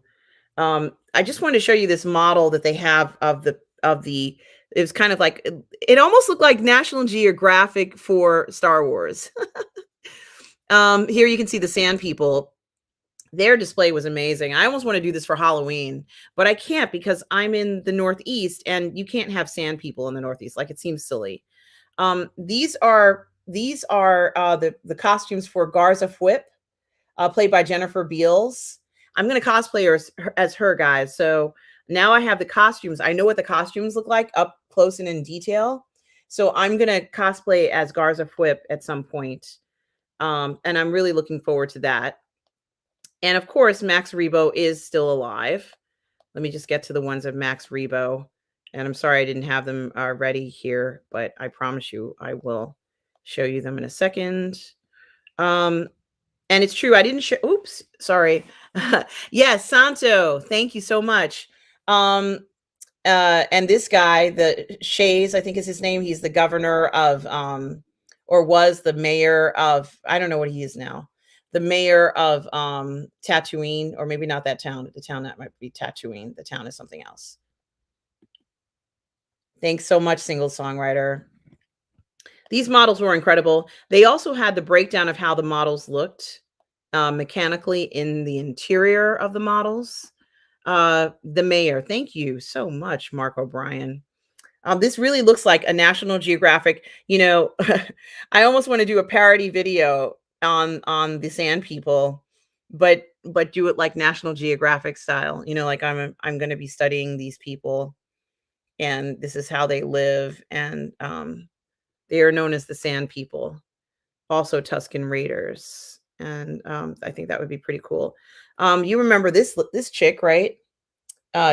I just wanted to show you this model that they have of the it was kind of like it almost looked like National Geographic for Star Wars. Here you can see the Sand People. Their display was amazing. I almost want to do this for Halloween, but I can't because I'm in the Northeast and you can't have Sand People in the Northeast. Like, it seems silly. These are the costumes for Garza Fwip, played by Jennifer Beals. I'm going to cosplay her as her, guys. So now I have the costumes. I know what the costumes look like up close and in detail. So I'm going to cosplay as Garza Fwip at some point. And I'm really looking forward to that. And of course, Max Rebo is still alive. Let me just get to the ones of Max Rebo. And I'm sorry I didn't have them ready here, but I promise you I will show you them in a second. And it's true, I didn't show, oops, sorry. Yes, Santo, thank you so much. And this guy, the Shays, I think is his name. He's the governor of, or was the mayor of, I don't know what he is now. The mayor of Tatooine, or maybe not that town. The town that might be Tatooine. The town is something else. Thanks so much, Single Songwriter. These models were incredible. They also had the breakdown of how the models looked mechanically in the interior of the models. The mayor, thank you so much, Mark O'Brien. This really looks like a National Geographic. I almost want to do a parody video on the Sand People, but do it like National Geographic style. Like I'm going to be studying these people, and this is how they live, and they are known as the Sand People, also Tusken Raiders, and I think that would be pretty cool. You remember this chick, right?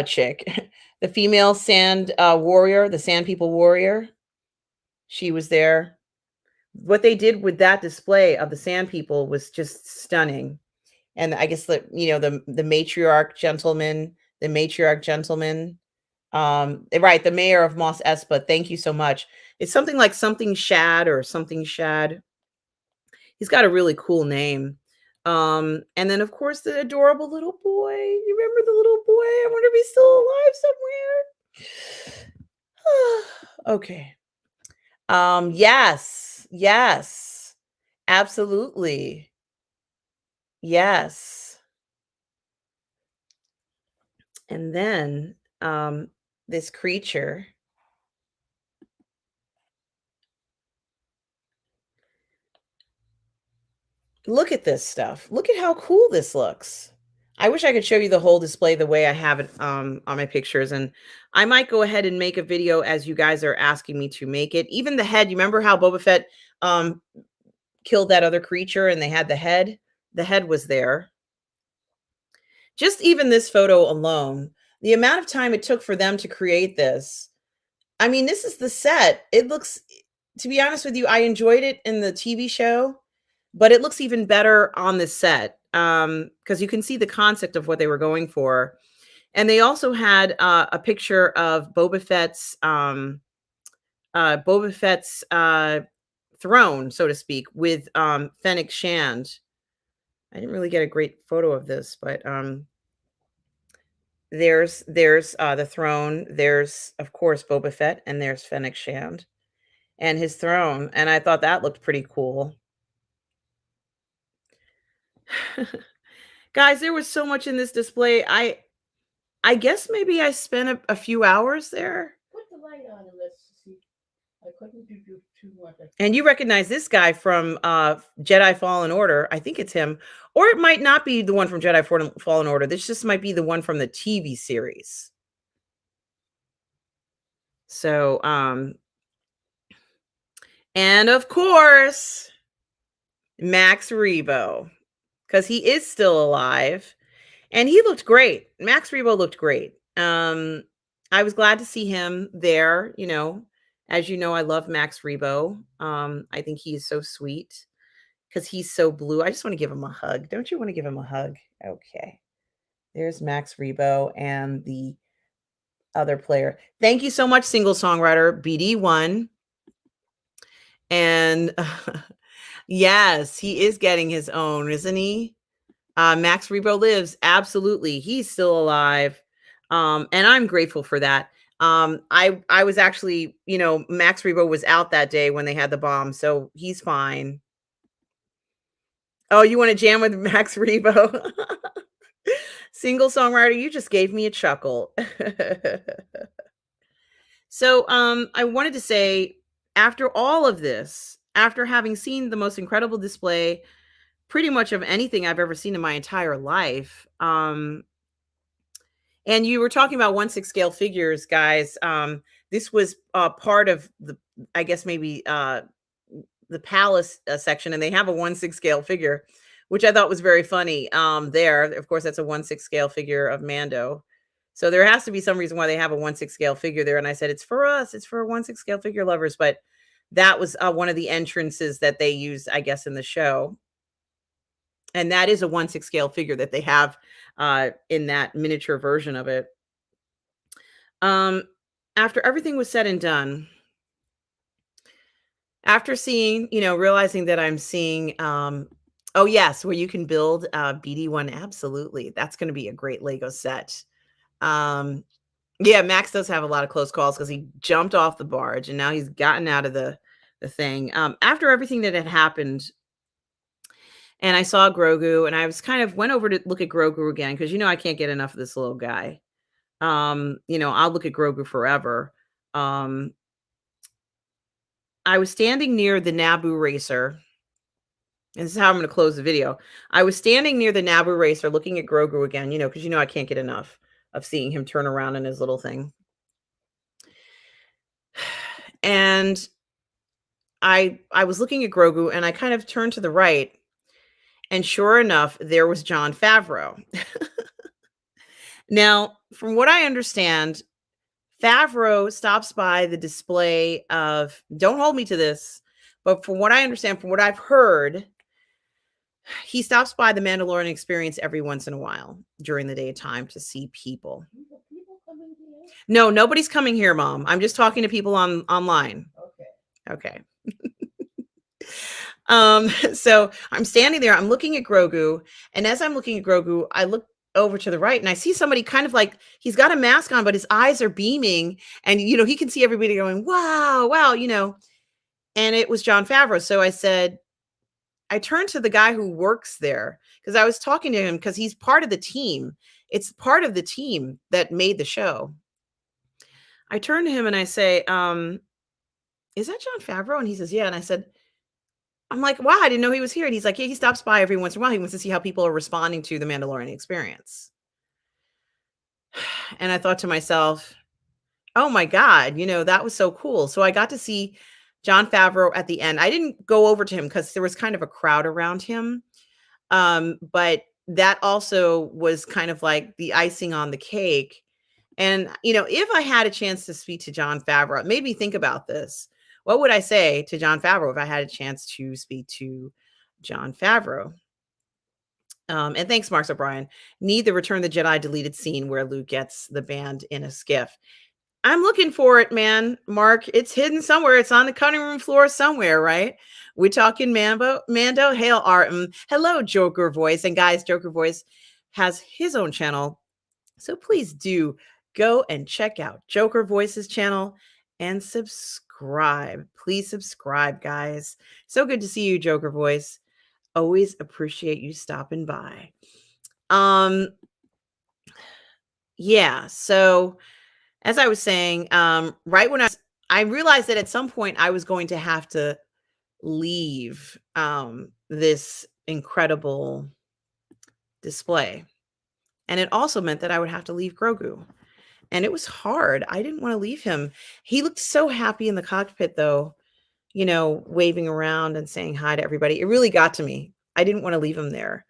Chick, the female sand warrior, the Sand People warrior. She was there. What they did with that display of the Sand People was just stunning. And I guess the matriarch gentleman, right, the mayor of Mos Espa. Thank you so much. It's something like something Shad or something Shad. He's got a really cool name. And then of course the adorable little boy. You remember the little boy? I wonder if he's still alive somewhere. Okay. Yes, absolutely. Yes. And then this creature. Look at this stuff. Look at how cool this looks. I wish I could show you the whole display the way I have it on my pictures. And I might go ahead and make a video as you guys are asking me to make it. Even the head, you remember how Boba Fett killed that other creature and they had the head? The head was there. Just even this photo alone, the amount of time it took for them to create this, I mean, this is the set. It looks, to be honest with you, I enjoyed it in the TV show, but it looks even better on the set, because you can see the concept of what they were going for. And they also had a picture of Boba Fett's throne, so to speak, with Fennec Shand. I didn't really get a great photo of this, but there's the throne. There's of course Boba Fett, and there's Fennec Shand and his throne, and I thought that looked pretty cool. Guys, there was so much in this display. I guess maybe I spent a few hours there. Put the light on and let's see. I couldn't do too much. And you recognize this guy from Jedi Fallen Order. I think it's him. Or it might not be the one from Jedi Fallen Order. This just might be the one from the TV series. So, and of course, Max Rebo, because he is still alive. And he looked great. Max Rebo looked great. I was glad to see him there. As you know, I love Max Rebo. I think he's so sweet because he's so blue. I just want to give him a hug. Don't you want to give him a hug? Okay. There's Max Rebo and the other player. Thank you so much, single songwriter BD1. And yes, he is getting his own, isn't he? Max Rebo lives. Absolutely. He's still alive. And I'm grateful for that. I was actually, Max Rebo was out that day when they had the bomb, so he's fine. Oh, you want to jam with Max Rebo? Single songwriter, you just gave me a chuckle. So, I wanted to say, after all of this, after having seen the most incredible display pretty much of anything I've ever seen in my entire life, and you were talking about 1/6 scale figures, guys. This was part of the, I guess maybe the palace section, and they have a 1/6 scale figure, which I thought was very funny. There, of course, that's a 1/6 scale figure of Mando. So there has to be some reason why they have a 1/6 scale figure there. And I said, it's for us. It's for 1/6 scale figure lovers. But that was one of the entrances that they used, I guess, in the show. And that is a 1/6 scale figure that they have in that miniature version of it. After everything was said and done, after seeing, realizing that I'm seeing, oh yes, where you can build BD1, absolutely. That's going to be a great Lego set. Yeah, Max does have a lot of close calls because he jumped off the barge and now he's gotten out of the thing. After everything that had happened, and I saw Grogu, and I was kind of went over to look at Grogu again because I can't get enough of this little guy. I'll look at Grogu forever. I was standing near the Naboo racer. And this is how I'm going to close the video. I was standing near the Naboo racer looking at Grogu again, because I can't get enough of seeing him turn around in his little thing. And I was looking at Grogu, and I kind of turned to the right, and sure enough, there was Jon Favreau. Now, from what I understand, Favreau stops by the display of, don't hold me to this, but from what I understand, from what I've heard, he stops by the Mandalorian Experience every once in a while during the daytime to see people. No, nobody's coming here, Mom. I'm just talking to people online. Okay. So I'm standing there, I'm looking at Grogu, and as I'm looking at Grogu, I look over to the right and I see somebody kind of like, he's got a mask on, but his eyes are beaming, and he can see everybody going, wow, and it was Jon Favreau. So I turned to the guy who works there because I was talking to him because he's part of the team. It's part of the team that made the show. I turned to him and I say, is that Jon Favreau? And he says, yeah. And I said, I'm like, wow, I didn't know he was here. And he's like, yeah, he stops by every once in a while. He wants to see how people are responding to the Mandalorian Experience. And I thought to myself, oh my God, that was so cool. So I got to see Jon Favreau at the end. I didn't go over to him because there was kind of a crowd around him. But that also was kind of like the icing on the cake. And, if I had a chance to speak to Jon Favreau, it made me think about this. What would I say to Jon Favreau if I had a chance to speak to Jon Favreau? And thanks, Marks O'Brien. Need the Return of the Jedi deleted scene where Luke gets the band in a skiff. I'm looking for it, man. Mark, it's hidden somewhere. It's on the cutting room floor somewhere, right? We're talking Mando. Hail Artem. Hello, Joker Voice. And guys, Joker Voice has his own channel. So please do go and check out Joker Voice's channel and subscribe. Please subscribe, guys. So good to see you, Joker Voice. Always appreciate you stopping by. Yeah, so as I was saying, right when I realized that at some point I was going to have to leave this incredible display. And it also meant that I would have to leave Grogu. And it was hard. I didn't want to leave him. He looked so happy in the cockpit, though, waving around and saying hi to everybody. It really got to me. I didn't want to leave him there.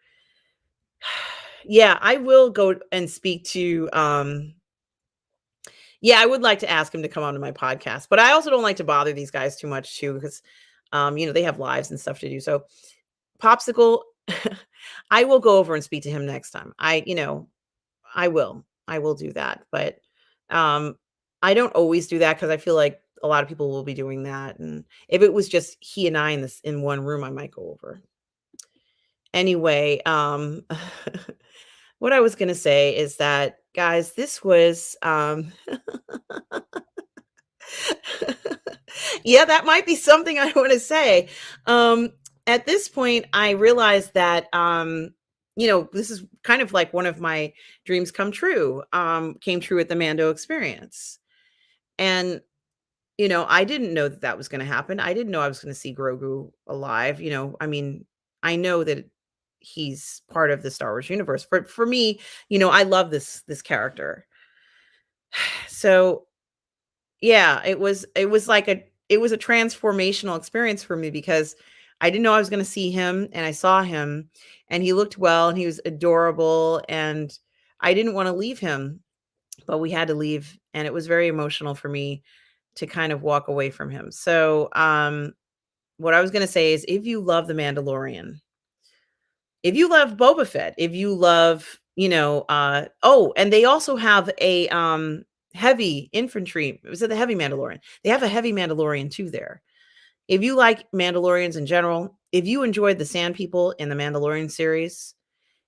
Yeah, I will go and speak to I would like to ask him to come on to my podcast, but I also don't like to bother these guys too much too, because they have lives and stuff to do. So Popsicle, I will go over and speak to him next time. I will do that, but I don't always do that because I feel like a lot of people will be doing that. And if it was just he and I in one room, I might go over. Anyway, what I was going to say is that, guys, this was, yeah, that might be something I want to say. At this point, I realized that, this is kind of like one of my dreams come true, came true at the Mando Experience. And, I didn't know that was going to happen. I didn't know I was going to see Grogu alive. I know that he's part of the Star Wars universe. For me, I love this character. So yeah, it was like it was a transformational experience for me, because I didn't know I was going to see him, and I saw him, and he looked well, and he was adorable, and I didn't want to leave him, but we had to leave, and it was very emotional for me to kind of walk away from him. So what I was going to say is, if you love The Mandalorian, if you love Boba Fett, if you love, and they also have a heavy infantry. Was it the heavy Mandalorian? They have a heavy Mandalorian too there. If you like Mandalorians in general, if you enjoyed the Sand People in the Mandalorian series,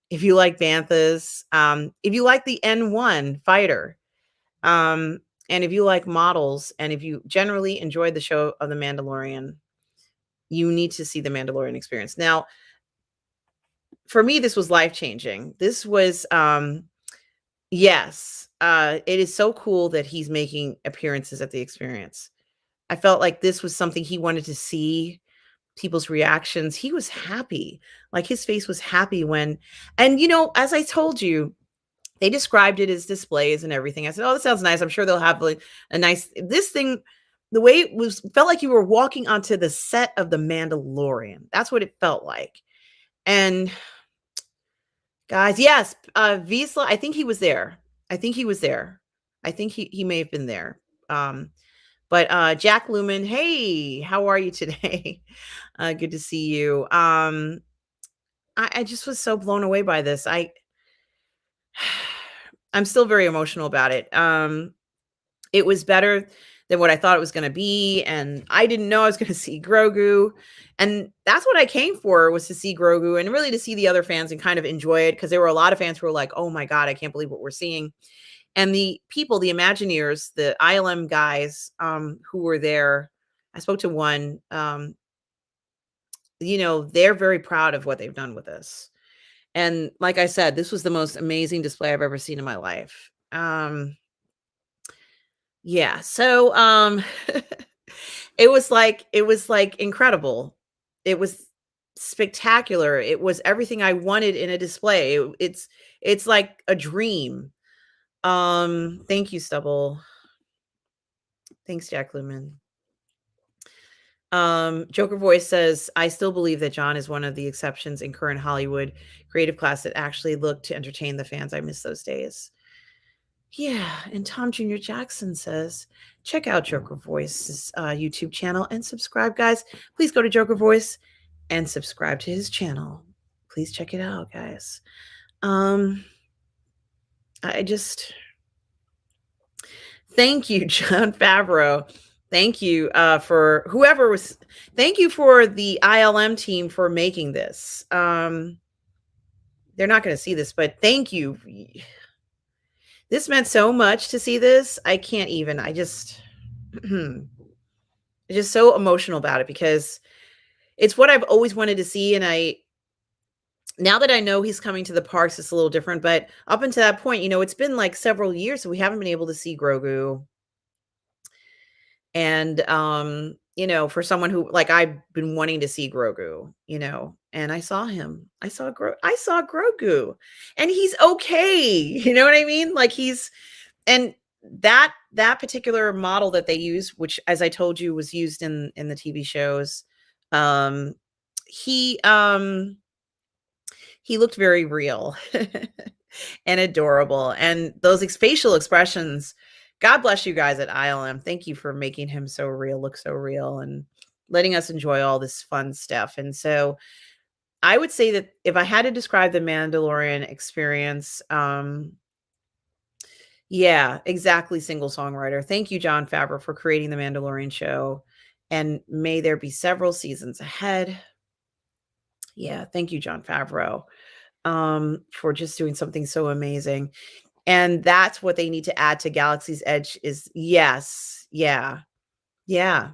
if you like Banthas, if you like the N1 fighter, and if you like models, and if you generally enjoyed the show of the Mandalorian, you need to see the Mandalorian experience. Now, for me, this was life-changing. This was, yes, it is so cool that he's making appearances at the experience. I felt like this was something he wanted to see, people's reactions. He was happy. Like, his face was happy when, and as I told you, they described it as displays and everything. I said, "Oh, that sounds nice. I'm sure they'll have like a nice this thing." The way it was felt like you were walking onto the set of The Mandalorian. That's what it felt like. And guys, yes, Vizsla, I think he was there. I think he was there. I think he may have been there. But Jack Lumen, hey, how are you today? Good to see you. I just was so blown away by this. I'm still very emotional about it. It was better than what I thought it was going to be, and I didn't know I was going to see Grogu, and that's what I came for, was to see Grogu and really to see the other fans and kind of enjoy it, because there were a lot of fans who were like, "Oh my god, I can't believe what we're seeing." And the people, the Imagineers, the ILM guys who were there, I spoke to one. They're very proud of what they've done with this. And like I said, this was the most amazing display I've ever seen in my life. Yeah, so it was like incredible. It was spectacular. It was everything I wanted in a display. It's like a dream. Thank you, Stubble. Thanks, Jack Lumen. Joker Voice says, I still believe that John is one of the exceptions in current Hollywood creative class that actually look to entertain the fans. I miss those days. Yeah, and Tom Jr. Jackson says, check out Joker Voice's YouTube channel and subscribe, guys. Please go to Joker Voice and subscribe to his channel. Please check it out, guys. I just thank you, Jon Favreau. Thank you for whoever was. Thank you for the ILM team for making this. They're not going to see this, but thank you. This meant so much to see this. I can't even. I just, just so emotional about it because it's what I've always wanted to see. And now that I know he's coming to the parks, it's a little different. But up until that point, it's been like several years, so we haven't been able to see Grogu. And for someone who like I've been wanting to see Grogu, and I saw him. I saw Grogu, and he's okay. You know what I mean? Like and that particular model that they use, which as I told you was used in the TV shows, he looked very real and adorable, and those facial expressions. God bless you guys at ILM. Thank you for making him so real, look so real, and letting us enjoy all this fun stuff. And so I would say that if I had to describe the Mandalorian experience, yeah, exactly. Single songwriter. Thank you, Jon Favreau, for creating the Mandalorian show. And may there be several seasons ahead. Yeah, thank you, Jon Favreau, for just doing something so amazing. And that's what they need to add to Galaxy's Edge is yes. Yeah. Yeah.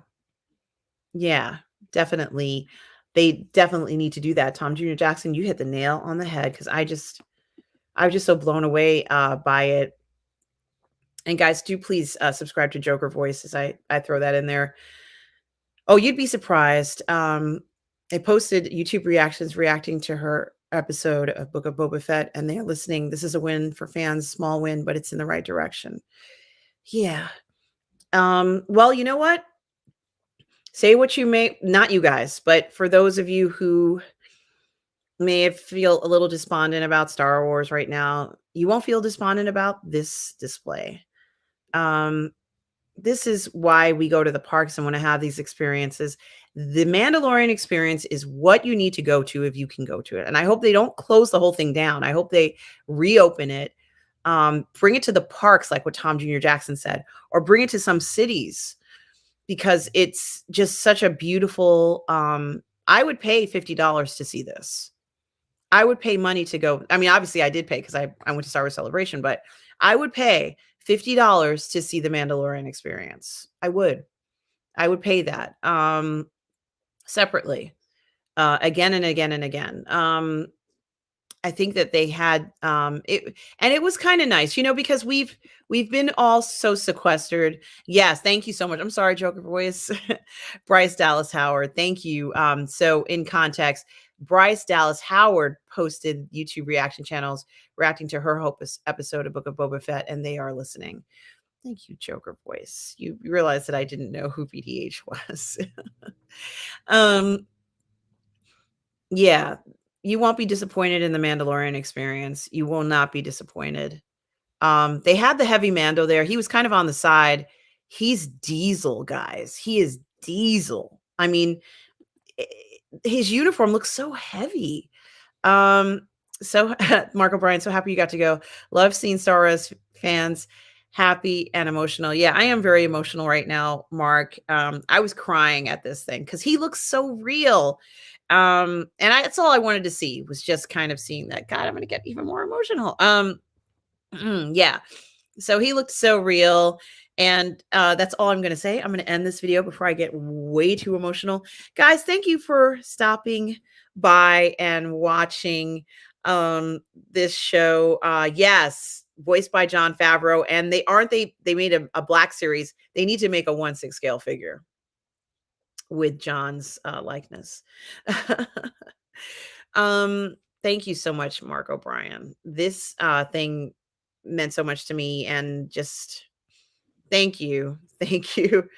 Yeah. Definitely. They definitely need to do that. Tom Jr. Jackson, you hit the nail on the head because I was just so blown away by it. And guys, do please subscribe to Joker Voice as I throw that in there. Oh, you'd be surprised. I posted YouTube reactions reacting to her episode of Book of Boba Fett, and they're listening. This is a win for fans, small win, but it's in the right direction. Yeah. Well, you know what? Say what you may, not you guys, but for those of you who may feel a little despondent about Star Wars right now, you won't feel despondent about this display. This is why we go to the parks and want to have these experiences. The Mandalorian experience is what you need to go to if you can go to it. And I hope they don't close the whole thing down. I hope they reopen it, bring it to the parks, like what Tom Jr. Jackson said, or bring it to some cities because it's just such a beautiful, I would pay $50 to see this. I would pay money to go. I mean, obviously I did pay because I went to Star Wars Celebration, but I would pay $50 to see the Mandalorian experience. I would pay that separately again and again and again. I think that they had it, and it was kind of nice, because we've been all so sequestered. Yes, thank you so much. I'm sorry, Joker Voice. Bryce Dallas Howard, thank you. So in context, Bryce Dallas Howard posted YouTube reaction channels reacting to her episode of Book of Boba Fett, and they are listening. Thank you, Joker Voice. You realize that I didn't know who BDH was. Yeah, you won't be disappointed in the Mandalorian experience. You will not be disappointed. They had the heavy Mando there. He was kind of on the side. He's Diesel, guys. He is Diesel. I mean, his uniform looks so heavy. So Mark O'Brien, so happy you got to go. Love seeing Star Wars fans happy and emotional. Yeah, I am very emotional right now, Mark. I was crying at this thing because he looks so real. And that's all I wanted to see was just kind of seeing that. God, I'm going to get even more emotional. Yeah. So he looked so real. And that's all I'm going to say. I'm going to end this video before I get way too emotional. Guys, thank you for stopping by and watching this show. Yes, voiced by Jon Favreau. And they made a Black series. They need to make a 1/6 scale figure with John's likeness. Thank you so much, Mark O'Brien. This thing meant so much to me, and just thank you. Thank you.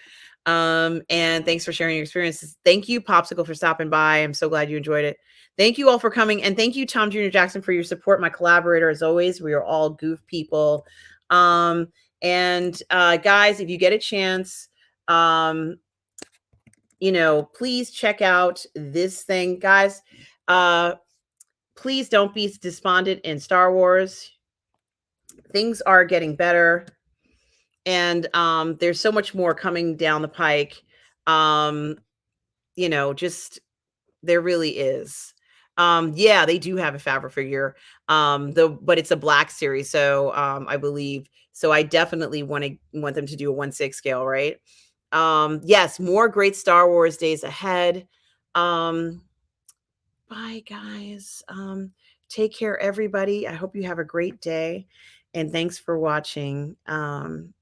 And thanks for sharing your experiences. Thank you, Popsicle, for stopping by. I'm so glad you enjoyed it. Thank you all for coming. And thank you, Tom Jr. Jackson, for your support, my collaborator, as always. We are all goof people. And guys, if you get a chance, please check out this thing, guys. Please don't be despondent in Star Wars. Things are getting better, and there's so much more coming down the pike. Um, just there really is. Yeah, they do have a Favre figure. But it's a black series, so I believe. So I definitely want them to do a 1/6 scale, right? Yes, more great Star Wars days ahead. Um, bye guys. Take care, everybody. I hope you have a great day, and thanks for watching. And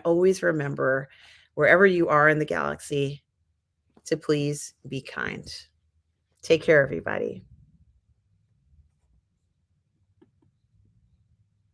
always remember, wherever you are in the galaxy, to please be kind. Take care, everybody.